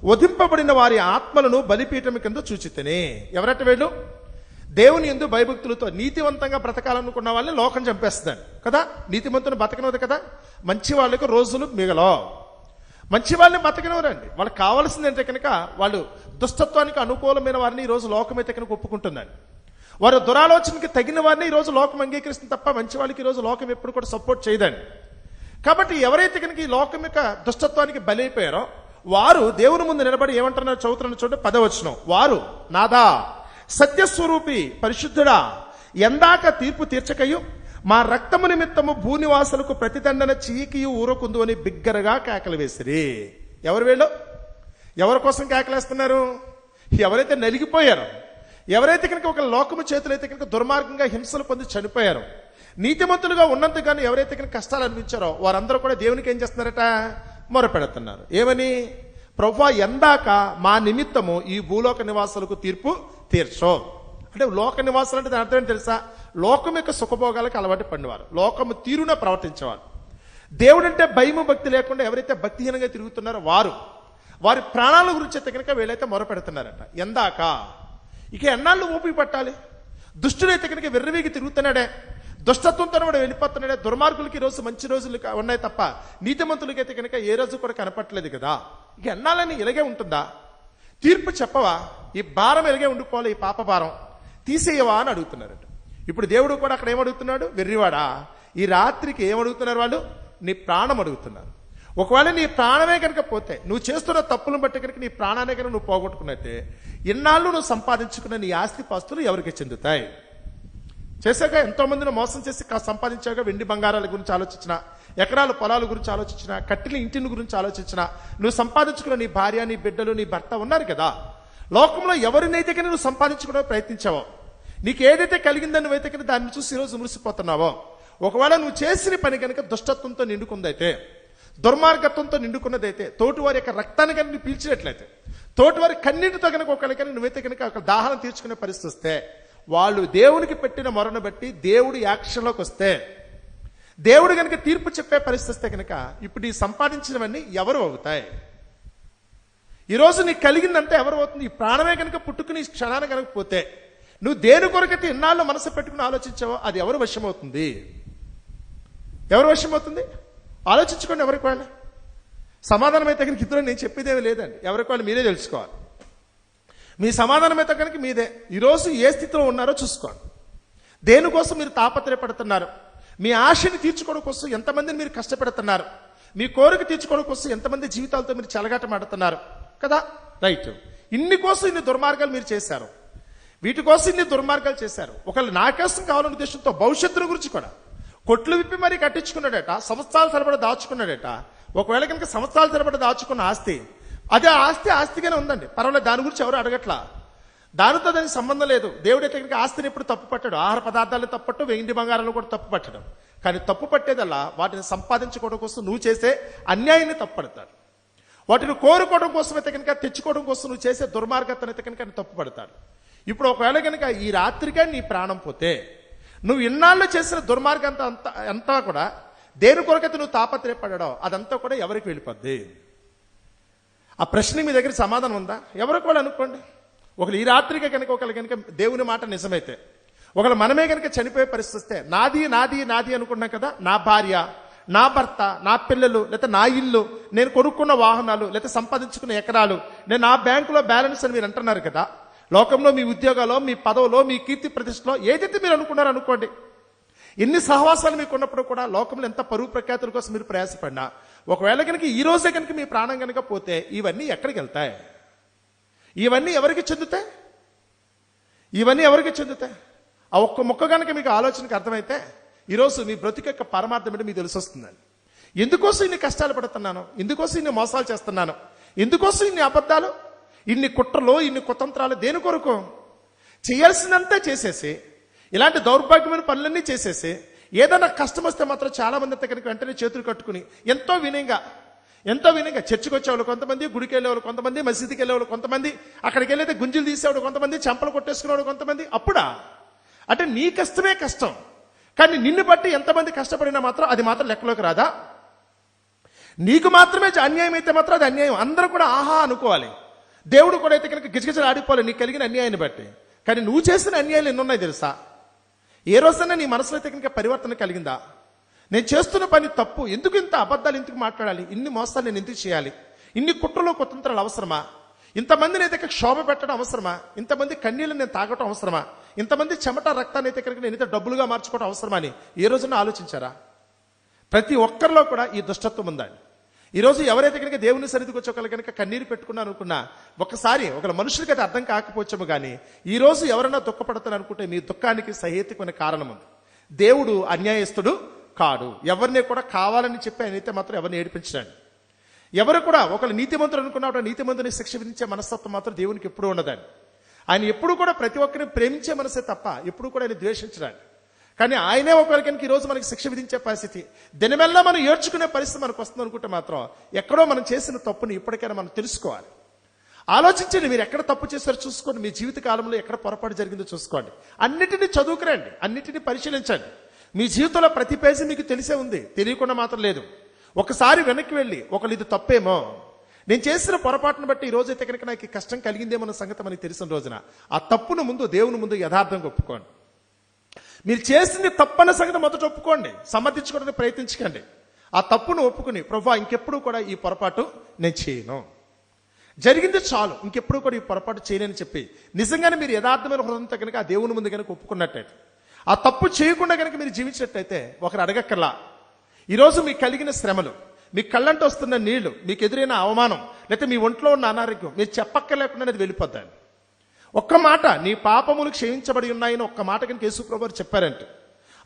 వధింపబడిన వారి ఆత్మలను బలిపీఠము కింద చూచితేనే. ఎవరట వీళ్ళు? దేవుని యందు భయభక్తులతో నీతివంతంగా బ్రతకాలనుకున్న వాళ్ళని లోకం చంపేస్తాడు కదా. నీతిమంతుని బతకనవదు కదా. మంచి వాళ్ళకి రోజులు మిగలో, మంచి వాళ్ళని బతకనవరండి. వాళ్ళకి కావాల్సింది అంటే కనుక వాళ్ళు దుష్టత్వానికి అనుకూలమైన వారిని ఈ రోజు లోకం అయితే కనుక ఒప్పుకుంటుందండి. వారు దురాలోచనకి తగిన వారిని ఈ రోజు లోకం అంగీకరిస్తుంది తప్ప మంచి వాళ్ళకి ఈ రోజు లోకం ఎప్పుడు కూడా సపోర్ట్ చేయదండి. కాబట్టి ఎవరైతే కనుక ఈ లోకం యొక్క దుష్టత్వానికి బలైపోయారో వారు దేవుని ముందు నిలబడి ఏమంటున్నారు? చదువుతున్న చూడండి, 10వ వచనం. వారు, నాదా సత్యస్వరూపి పరిశుద్ధుడా, ఎందాక తీర్పు తీర్చకయు మా రక్తము నిమిత్తము భూనివాసులకు ప్రతిదండన చీకియు ఊరకుందు అని బిగ్గరగా కేకలు వేసిరి. ఎవరు వీళ్ళు? ఎవరి కోసం కేకలేస్తున్నారు? ఎవరైతే నలిగిపోయారో, ఎవరైతే కనుక ఒక లోకము చేతులైతే కనుక దుర్మార్గంగా హింసలు పొంది చనిపోయారో, నీతిమంతులుగా ఉన్నంతగానో ఎవరైతే కనుక కష్టాలు అనిపించారో వారందరూ కూడా దేవునికి ఏం చేస్తున్నారట? మొరపెడుతున్నారు. ఏమని? ప్రభువా, ఎందాక మా నిమిత్తము ఈ భూలోక నివాసులకు తీర్పు తీర్చో. అంటే లోక నివాసులు అంటే దాని అర్థం ఏంటి తెలుసా? లోకం యొక్క సుఖభోగాలకు అలవాటు పడినవారు, లోకము తీరున ప్రవర్తించేవారు. దేవుడంటే భయము భక్తి లేకుండా ఎవరైతే భక్తిహీనంగా తిరుగుతున్నారో వారి ప్రాణాల గురించి అయితే కనుక వీళ్ళైతే మొరపెడుతున్నారట. ఎందాక, ఇక ఎన్నాళ్ళు ఓపిక పట్టాలి? దుష్టుడైతే కనుక విర్రవీగి తిరుగుతున్నాడే, దుష్టత్వంతో వాడు వెళ్ళిపోతున్నాడే. దుర్మార్గులకి ఈ రోజు మంచి రోజులు ఉన్నాయి తప్ప నీతిమంతులకైతే కనుక ఏ రోజు కూడా కనపట్లేదు కదా. ఇక ఎన్నాళ్ళని ఇలాగే ఉంటుందా? తీర్పు చెప్పవా? ఈ భారం ఇలాగే ఉండిపోవాలి, ఈ పాప భారం తీసేయవా అని అడుగుతున్నారట. ఇప్పుడు దేవుడు కూడా అక్కడ ఏమడుగుతున్నాడు? వెర్రివాడా, ఈ రాత్రికి ఏమడుగుతున్నారు వాళ్ళు? నీ ప్రాణం అడుగుతున్నారు. ఒకవేళ నీ ప్రాణమే కనుక పోతే, నువ్వు చేస్తున్న తప్పులను బట్టి కనుక నీ ప్రాణాన్ని కనుక నువ్వు పోగొట్టుకున్నట్టే, ఇన్నాళ్ళు నువ్వు సంపాదించుకున్న నీ ఆస్తి పాస్తులు ఎవరికి చెందుతాయి? చేశాక ఎంతో మందిని మోసం చేసి సంపాదించాక వెండి బంగారాల గురించి ఆలోచించిన, ఎకరాల పొలాల గురించి ఆలోచించిన, కట్టిన ఇంటిని గురించి ఆలోచించిన, నువ్వు సంపాదించుకున్న నీ భార్య, నీ బిడ్డలు, నీ భర్త ఉన్నారు కదా. లోకంలో ఎవరినైతే కనుక నువ్వు సంపాదించుకోవడానికి ప్రయత్నించావో, నీకు ఏదైతే కలిగిందని నువ్వైతే కనుక దాన్ని చూసి ఈరోజు మురిసిపోతున్నావో, ఒకవేళ నువ్వు చేసిన పని కనుక దుష్టత్వంతో నిండుకుందైతే, దుర్మార్గత్వంతో నిండుకున్నదైతే, తోటివారి యొక్క రక్తాన్ని కనుక నువ్వు పీల్చినట్లయితే, తోటివారి కన్నీటితో కనుక ఒకరికైనా నువ్వైతే కనుక ఒక దాహనం తీర్చుకునే పరిస్థితి వస్తే, వాళ్ళు దేవునికి పెట్టిన మొరను బట్టి దేవుడు యాక్షన్లోకి వస్తే, దేవుడు కనుక తీర్పు చెప్పే పరిస్థితి వస్తే కనుక ఇప్పుడు ఈ సంపాదించినవన్నీ ఎవరు అవుతాయి? ఈరోజు నీకు కలిగిందంటే ఎవరు అవుతుంది? ఈ ప్రాణమే కనుక పుట్టుకుని క్షణాన్ని కనుక పోతే, నువ్వు దేని కొరకైతే ఇన్నాళ్ళు మనసు పెట్టుకుని ఆలోచించావో అది ఎవరు వశమవుతుంది? ఎవరు వశమవుతుంది? ఆలోచించుకోండి. ఎవరికి వాళ్ళు సమాధానం అయితే కనుక ఇద్దరు నేను చెప్పేదేమీ లేదండి. ఎవరికి వాళ్ళు మీరే తెలుసుకోవాలి. మీ సమాధానం అయితే కనుక మీదే. ఈరోజు ఏ స్థితిలో ఉన్నారో చూసుకోండి. దేనికోసం మీరు తాపత్రయపడుతున్నారు? మీ ఆశని తీర్చుకోవడం కోసం ఎంతమందిని మీరు కష్టపెడుతున్నారు? మీ కోరిక తీర్చుకోవడం కోసం ఎంతమంది జీవితాలతో మీరు చెలగాటమాడుతున్నారు కదా? రైట్. ఇన్ని కోసం ఇన్ని దుర్మార్గాలు మీరు చేశారు. వీటి కోసం ఇన్ని దుర్మార్గాలు చేశారు. ఒకళ్ళు నా కోసం కావాలనే ఉద్దేశంతో భవిష్యత్తుల గురించి కూడా కొట్లు విప్పి మరీ కట్టించుకున్నాడట. సంవత్సరాల తరబడి దాచుకున్నాడట. ఒకవేళ కనుక సంవత్సరాల తరబడి దాచుకున్న ఆస్తి, అదే ఆస్తిగానే ఉందండి, పర్వాలేదు, దాని గురించి ఎవరు అడగట్లా. దానితో దానికి సంబంధం లేదు. దేవుడైతే కనుక ఆస్తిని ఎప్పుడు తప్పు పట్టాడు. ఆహార పదార్థాలు తప్పట్టు, వెండి బంగారాలు కూడా తప్పు పట్టడం. కానీ తప్పు పట్టేదల్లా వాటిని సంపాదించుకోవడం కోసం నువ్వు చేసే అన్యాయాన్ని తప్పు పడతాడు. వాటిని కోరుకోవడం కోసం అయితే కనుక, తెచ్చుకోవడం కోసం నువ్వు చేసే దుర్మార్గతను అయితే కనుక తప్పు పడతాడు. ఇప్పుడు ఒకవేళ కనుక ఈ రాత్రిగా నీ ప్రాణం పోతే, నువ్వు ఇన్నాళ్ళు చేసిన దుర్మార్గం అంతా కూడా దేని కొరకైతే నువ్వు తాపత్రయపడ్డాడో అదంతా కూడా ఎవరికి వెళ్ళిపోద్ది? ఆ ప్రశ్న మీ దగ్గర సమాధానం ఉందా? ఎవరికి వాళ్ళు అనుకోండి. ఒకళ్ళు ఈ రాత్రిగా కనుక ఒకళ్ళు కనుక దేవుని మాట నిజమైతే, ఒకళ్ళు మనమే కనుక చనిపోయే పరిస్థితి వస్తే, నాది నాది నాది అనుకున్నాం కదా, నా భార్య, నా భర్త, నా పిల్లలు, లేకపోతే నా ఇల్లు, నేను కొనుక్కున్న వాహనాలు, లేకపోతే సంపాదించుకున్న ఎకరాలు, నేను నా బ్యాంకులో బ్యాలెన్స్ అని మీరు అంటున్నారు కదా. లోకంలో మీ ఉద్యోగాల్లో, మీ పదవులో, మీ కీర్తి ప్రతిష్టలో ఏదైతే మీరు అనుకున్నారో అనుకోండి. ఎన్ని సహవాసాలు మీకు ఉన్నప్పుడు కూడా లోకంలో ఎంత పరువు ప్రఖ్యాతుల కోసం మీరు ప్రయాసపడినా, ఒకవేళ కనుక ఈ రోజే కనుక మీ ప్రాణం కనుక పోతే ఇవన్నీ ఎక్కడికి వెళ్తాయి? ఇవన్నీ ఎవరికి చెందుతాయి? ఇవన్నీ ఎవరికి చెందుతాయి? ఆ ఒక్క మొక్క కనుక మీకు ఆలోచనకు అర్థమైతే ఈరోజు మీ బ్రతుకు యొక్క పరమార్థం ఏంటో మీకు తెలిసి వస్తుందండి. ఎందుకోసం ఇన్ని కష్టాలు పడుతున్నాను? ఎందుకోసం ఇన్ని మోసాలు చేస్తున్నాను? ఎందుకోసం ఇన్ని అబద్ధాలు, ఇన్ని కుట్రలు, ఇన్ని కుతంత్రాలు? దేని కొరకు? చేయాల్సినంతా చేసేసి, ఇలాంటి దౌర్భాగ్యమైన పనులన్నీ చేసేసి, ఏదైనా కష్టం వస్తే మాత్రం చాలా మంది అంతా కనుక వెంటనే చేతులు కట్టుకుని ఎంతో వినయంగా చర్చికి వచ్చేవాళ్ళు కొంతమంది, గుడికి వెళ్ళేవాళ్ళు కొంతమంది, మసీదుకి వెళ్ళేవాళ్ళు కొంతమంది, అక్కడికి వెళ్ళైతే గుంజులు తీసేవాడు కొంతమంది, చెంపలు కొట్టేసుకునేవాడు కొంతమంది. అప్పుడా అంటే నీ కష్టమే కష్టం, కానీ నిన్ను బట్టి ఎంతమంది కష్టపడినా మాత్రం అది మాత్రం లెక్కలోకి రాదా? నీకు మాత్రమే అన్యాయం అయితే మాత్రం అది అన్యాయం. అందరూ కూడా ఆహా అనుకోవాలి. దేవుడు కూడా అయితే కనుక గిజగిజలు ఆడిపోవాలి నీకు కలిగిన అన్యాయాన్ని బట్టి. కానీ నువ్వు చేసిన అన్యాయాలు ఎన్నున్నాయి తెలుసా? ఏ రోజైనా నీ మనసులో అయితే కనుక పరివర్తన కలిగిందా? నేను చేస్తున్న పని తప్పు, ఎందుకు ఇంత అబద్ధాలు ఎందుకు మాట్లాడాలి, ఇన్ని మోసాలు నేను ఎందుకు చేయాలి, ఇన్ని కుట్రలు కుతంత్రాలు అవసరమా, ఇంతమందిని అయితే క్షోభ పెట్టడం అవసరమా, ఇంతమంది కన్నీళ్ళు నేను తాగటం అవసరమా, ఇంతమంది చెమట రక్తాన్ని అయితే కనుక నేను ఇంత డబ్బులుగా మార్చుకోవడం అవసరమా అని ఏ రోజున ఆలోచించారా? ప్రతి ఒక్కరిలో కూడా ఈ దుష్టత్వం ఉందండి. ఈరోజు ఎవరైతే కనుక దేవుని సన్నిధికి వచ్చి ఒకళ్ళు కనుక కన్నీరు పెట్టుకున్నా అనుకున్నా, ఒకసారి ఒకళ్ళ మనుషులకి అయితే అర్థం కాకపోవచ్చేమో కానీ ఈ రోజు ఎవరైనా దుఃఖపడతాను అనుకుంటే మీ దుఃఖానికి సహేతుకమైన కారణం ఉంది. దేవుడు అన్యాయస్తుడు కాడు. ఎవరిని కూడా కావాలని చెప్పి ఆయన అయితే మాత్రం ఎవరిని ఏడిపించండి. ఎవరు కూడా ఒకళ్ళు నీతిమంతులు అనుకున్నప్పుడు నీతిమంతుని శిక్ష విధించే మనస్తత్వం మాత్రం దేవునికి ఎప్పుడూ ఉండదండి. ఆయన ఎప్పుడు కూడా ప్రతి ఒక్కరిని ప్రేమించే మనసే తప్ప ఎప్పుడు కూడా ఆయన ద్వేషించడాడు. కానీ ఆయనే ఒకవేళ కనుక ఈరోజు మనకి శిక్ష విధించే పరిస్థితి, దినమెల్లా మనం ఏడ్చుకునే పరిస్థితి మనకు వస్తుంది అనుకుంటే మాత్రం ఎక్కడో మనం చేసిన తప్పుని ఇప్పటికైనా మనం తెలుసుకోవాలి. ఆలోచించండి, మీరు ఎక్కడ తప్పు చేశారో చూసుకోండి. మీ జీవిత కాలంలో ఎక్కడ పొరపాటు జరిగిందో చూసుకోండి. అన్నిటినీ చదువుకురండి, అన్నిటినీ పరిశీలించండి. మీ జీవితంలో ప్రతి పేజీ మీకు తెలిసే ఉంది, తెలియకుండా మాత్రం లేదు. ఒకసారి వెనక్కి వెళ్ళి ఒకళ్ళు ఇది తప్పేమో, నేను చేసిన పొరపాటును బట్టి ఈ రోజైతే కనుక నాకు కష్టం కలిగిందేమో అన్న సంగతి మనకి తెలిసిన రోజున ఆ తప్పును ముందు దేవుని ముందు యథార్థంగా ఒప్పుకోండి. మీరు చేసింది తప్పన్న సంగతి మొదట ఒప్పుకోండి, సమర్థించుకోవడానికి ప్రయత్నించకండి. ఆ తప్పును ఒప్పుకుని ప్రభువా ఇంకెప్పుడు కూడా ఈ పొరపాటు నేను చేయను, జరిగింది చాలు, ఇంకెప్పుడు కూడా ఈ పొరపాటు చేయనని చెప్పి నిజంగానే మీరు యథార్థమైన హృదయంతో కనుక ఆ దేవుని ముందు కనుక ఒప్పుకున్నట్టయితే, ఆ తప్పు చేయకుండా కనుక మీరు జీవించినట్టయితే ఒకరు అడగక్కర్లా. ఈరోజు మీకు కలిగిన శ్రమలు, మీ కళ్ళంటూ వస్తున్న నీళ్లు, మీకు ఎదురైన అవమానం, లేకపోతే మీ ఒంట్లో ఉన్న అనారోగ్యం మీరు చెప్పక్కర్లేకుండా అది వెళ్ళిపోద్దండి. ఒక్క మాట, నీ పాపములు క్షయించబడి ఉన్నాయని ఒక్క మాట కనుక యేసుప్రభువు వారు చెప్పారంటే,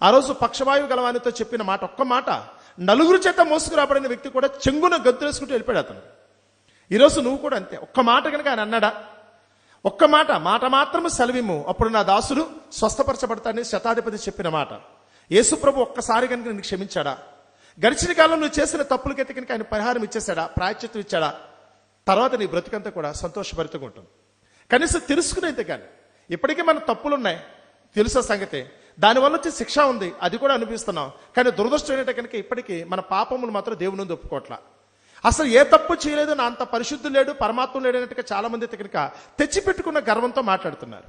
ఆ రోజు పక్షవాయువు గలవానితో చెప్పిన మాట, ఒక్క మాట నలుగురు చేత మోసుకురాబడిన వ్యక్తి కూడా చెంగున గంతులేసుకుంటూ వెళ్ళిపోయాడు అతను. ఈరోజు నువ్వు కూడా అంతే. ఒక్క మాట కనుక ఆయన అన్నాడా, ఒక్క మాట మాత్రము సెలవిమ్ము అప్పుడు నా దాసుడు స్వస్థపరచబడతానని శతాధిపతి చెప్పిన మాట యేసుప్రభు ఒక్కసారి కనుక నిన్ను క్షమించాడా? గడిచిన కాలం నువ్వు చేసిన తప్పులకైతే కనుక ఆయన పరిహారం ఇచ్చేసాడా, ప్రాయశ్చిత్తం ఇచ్చాడా? తర్వాత నీ బ్రతుకంతా కూడా సంతోషభరితంగా ఉంటుంది. కనీసం తెలుసుకునేది కానీ ఇప్పటికీ మన తప్పులున్నాయి తెలుసా సంగతే, దానివల్ల వచ్చే శిక్ష ఉంది, అది కూడా అనిపిస్తున్నాం. కానీ దురదృష్టం ఏంటంటే కనుక ఇప్పటికీ మన పాపములు మాత్రం దేవుని నుండి ఒప్పుకోవట్లా. అసలు ఏ తప్పు చేయలేదు, నా అంత పరిశుద్ధుడు లేడు, పరమాత్మ లేడు అన్నట్టుగా చాలా మంది కనుక తెచ్చిపెట్టుకున్న గర్వంతో మాట్లాడుతున్నారు.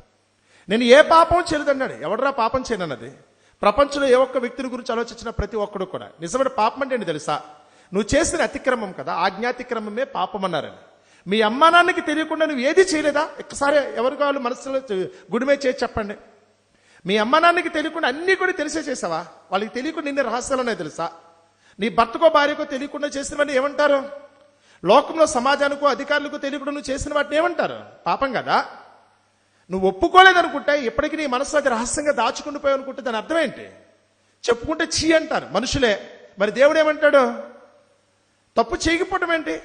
నేను ఏ పాపం చేయలేదన్నాడు. ఎవడరా పాపం చేయనన్నది? ప్రపంచంలో ఏ ఒక్క వ్యక్తిని గురించి ఆలోచించిన ప్రతి ఒక్కడు కూడా నిజమైన పాపం అంటే ఏంటి తెలుసా? నువ్వు చేసిన అతిక్రమం కదా, ఆజ్ఞాతిక్రమమే పాపం అన్నారని. మీ అమ్మా నాన్నకి తెలియకుండా నువ్వు ఏది చేయలేదా? ఒక్కసారి ఎవరు కావాలి మనసులో గుడిమే చేసి చెప్పండి. మీ అమ్మా నాన్నకి తెలియకుండా అన్నీ కూడా తెలిసే చేసావా? వాళ్ళకి తెలియకుండా నిన్న రహస్యాలనే తెలుసా? నీ భర్తకో భార్యకో తెలియకుండా చేసినవన్నీ ఏమంటారు? లోకంలో సమాజానికో అధికారులకు తెలియకుండా నువ్వు చేసిన వాటిని ఏమంటారు? పాపం కదా. నువ్వు ఒప్పుకోలేదనుకుంటే ఇప్పటికీ నీ మనసులో అది రహస్యంగా దాచుకుంటూ పోయి అనుకుంటే దాని అర్థం ఏంటి? చెప్పుకుంటే చీ అంటారు మనుషులే. మరి దేవుడు ఏమంటాడు? తప్పు చేయకపోవడం ఏంటి?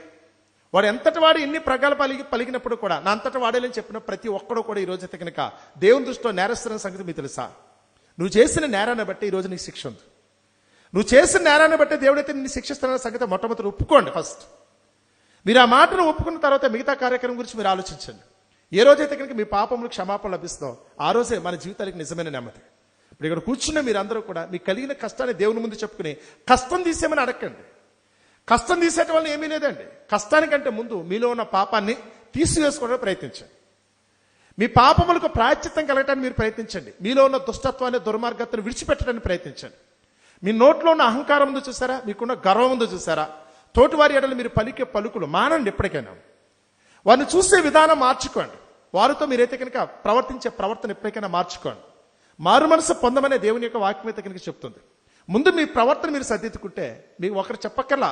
వాడు ఎంతటి వాడు ఎన్ని ప్రగాలు పలికినప్పుడు కూడా నా అంతటి వాడేలని చెప్పిన ప్రతి ఒక్కడు కూడా ఈ రోజు అయితే కనుక దేవుని దృష్టిలో నేరస్తున్న సంగతి మీకు తెలుసా? నువ్వు చేసిన నేరాన్ని బట్టి ఈ రోజు నీకు శిక్ష ఉంది. నువ్వు చేసిన నేరాన్ని బట్టి దేవుడైతే నిన్ను శిక్షిస్తున్న సంగతి మొట్టమొదటి ఒప్పుకోండి. ఫస్ట్ మీరు ఆ మాటను ఒప్పుకున్న తర్వాత మిగతా కార్యక్రమం గురించి మీరు ఆలోచించండి. ఏ రోజైతే కనుక మీ పాపములు క్షమాపణ లభిస్తుందో ఆ రోజే మన జీవితానికి నిజమైన నెమ్మది. ఇప్పుడు ఇక్కడ కూర్చున్న మీరందరూ కూడా మీకు కలిగిన కష్టాన్ని దేవుని ముందు చెప్పుకుని కష్టం తీసేయమని అడగండి. కష్టం తీసేయటం వల్ల ఏమీ లేదండి. కష్టానికంటే ముందు మీలో ఉన్న పాపాన్ని తీసివేసుకోవడానికి ప్రయత్నించండి. మీ పాపములకు ప్రాయశ్చిత్తం కలగటానికి మీరు ప్రయత్నించండి. మీలో ఉన్న దుష్టత్వాన్ని దుర్మార్గతను విడిచిపెట్టడానికి ప్రయత్నించండి. మీ నోట్లో ఉన్న అహంకారం ఉందో చూసారా? మీకున్న గర్వం ఉందో చూసారా? తోటివారి ఎడలు మీరు పలికే పలుకులు మానండి. ఎప్పటికైనా వారిని చూసే విధానం మార్చుకోండి. వారితో మీరైతే కనుక ప్రవర్తించే ప్రవర్తన ఎప్పటికైనా మార్చుకోండి. మారు మనసు పొందమనే దేవుని యొక్క వాక్యం అయితే కనుక చెప్తుంది. ముందు మీ ప్రవర్తన మీరు సర్దిద్దుకుంటే మీకు ఒకరు చెప్పక్కర్లా,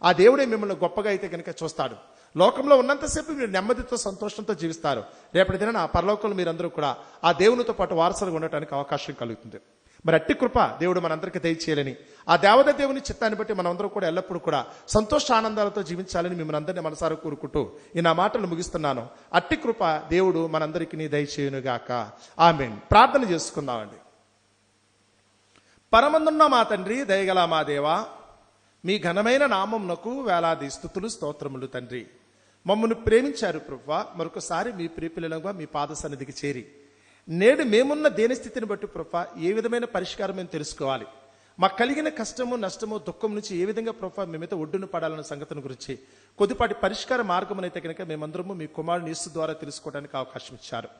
ఆ దేవుడే మిమ్మల్ని గొప్పగా అయితే కనుక చూస్తాడు. లోకంలో ఉన్నంతసేపు మీరు నెమ్మదితో సంతోషంతో జీవిస్తారు. రేపటి దిన ఆ పరలోకంలో మీరందరూ కూడా ఆ దేవునితో పాటు వారసులుగా ఉండటానికి అవకాశం కలుగుతుంది. మరి అట్టి కృప దేవుడు మనందరికీ దయచేయాలని, ఆ దేవత దేవుని చిత్తాన్ని బట్టి మనందరూ కూడా ఎల్లప్పుడూ కూడా సంతోష ఆనందాలతో జీవించాలని మిమ్మల్ని అందరినీ మనసారా కోరుకుంటూ ఈ నా మాటలు ముగిస్తున్నాను. అట్టి కృప దేవుడు మనందరికీ దయచేయునుగాక. ఆమేన్. ప్రార్థన చేసుకుందామండి. పరమందున్న మా తండ్రి, దయగల మా దేవా, మీ ఘనమైన నామమునకు వేలాది స్తుతులు స్తోత్రములు తండ్రి. మమ్మల్ని ప్రేమించారు ప్రభువా. మరొకసారి మీ ప్రియపిల్లలుగా మీ పాద సన్నిధికి చేరి నేడు మేమున్న దేని స్థితిని బట్టి ప్రభువా ఏ విధమైన పరిష్కారం మేము తెలుసుకోవాలి, మాకు కలిగిన కష్టము నష్టము దుఃఖం నుంచి ఏ విధంగా ప్రభువా మేమైతే ఒడ్డున పడాలన్న సంగతిని గురించి కొద్దిపాటి పరిష్కార మార్గమునైతే కనుక మేమందరము మీ కుమారుని యేసు ద్వారా తెలుసుకోవడానికి అవకాశం ఇచ్చారు.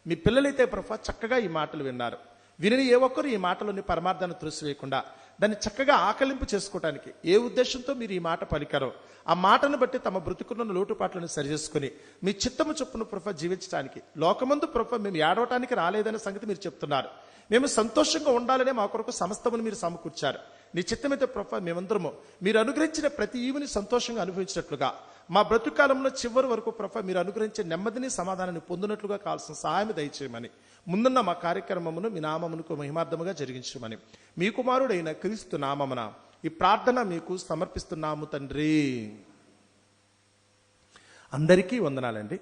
మీ పిల్లలైతే ప్రభువా చక్కగా ఈ మాటలు విన్నారు. విని ఏ ఒక్కరు ఈ మాటలోని పరమార్థాన్ని తులసివేయకుండా దాన్ని చక్కగా ఆకలింపు చేసుకోవడానికి ఏ ఉద్దేశంతో మీరు ఈ మాట పలికారో ఆ మాటను బట్టి తమ బ్రతుకున్న లోటుపాట్లను సరిచేసుకుని మీ చిత్తము చొప్పున ప్రభ జీవించడానికి లోకమందు ప్రభ మేము ఏడవటానికి రాలేదనే సంగతి మీరు చెప్తున్నారు. మేము సంతోషంగా ఉండాలనే మా కొరకు సమస్తమును మీరు సమకూర్చారు. నీ చిత్తమైతే ప్రభ మేమందరము మీరు అనుగ్రహించిన ప్రతి ఈవిని సంతోషంగా అనుభవించినట్లుగా మా బ్రతుకాలంలో చివరి వరకు ప్రభ మీరు అనుగ్రహించే నెమ్మదిని సమాధానాన్ని పొందినట్లుగా కావాల్సిన సహాయం దయచేయమని, ముందున్న మా కార్యక్రమమును మీ నామమునకు మహిమార్థముగా జరిగించమని మీ కుమారుడైన క్రీస్తు నామమున ఈ ప్రార్థన మీకు సమర్పిస్తున్నాము తండ్రి. అందరికీ వందనాలండి.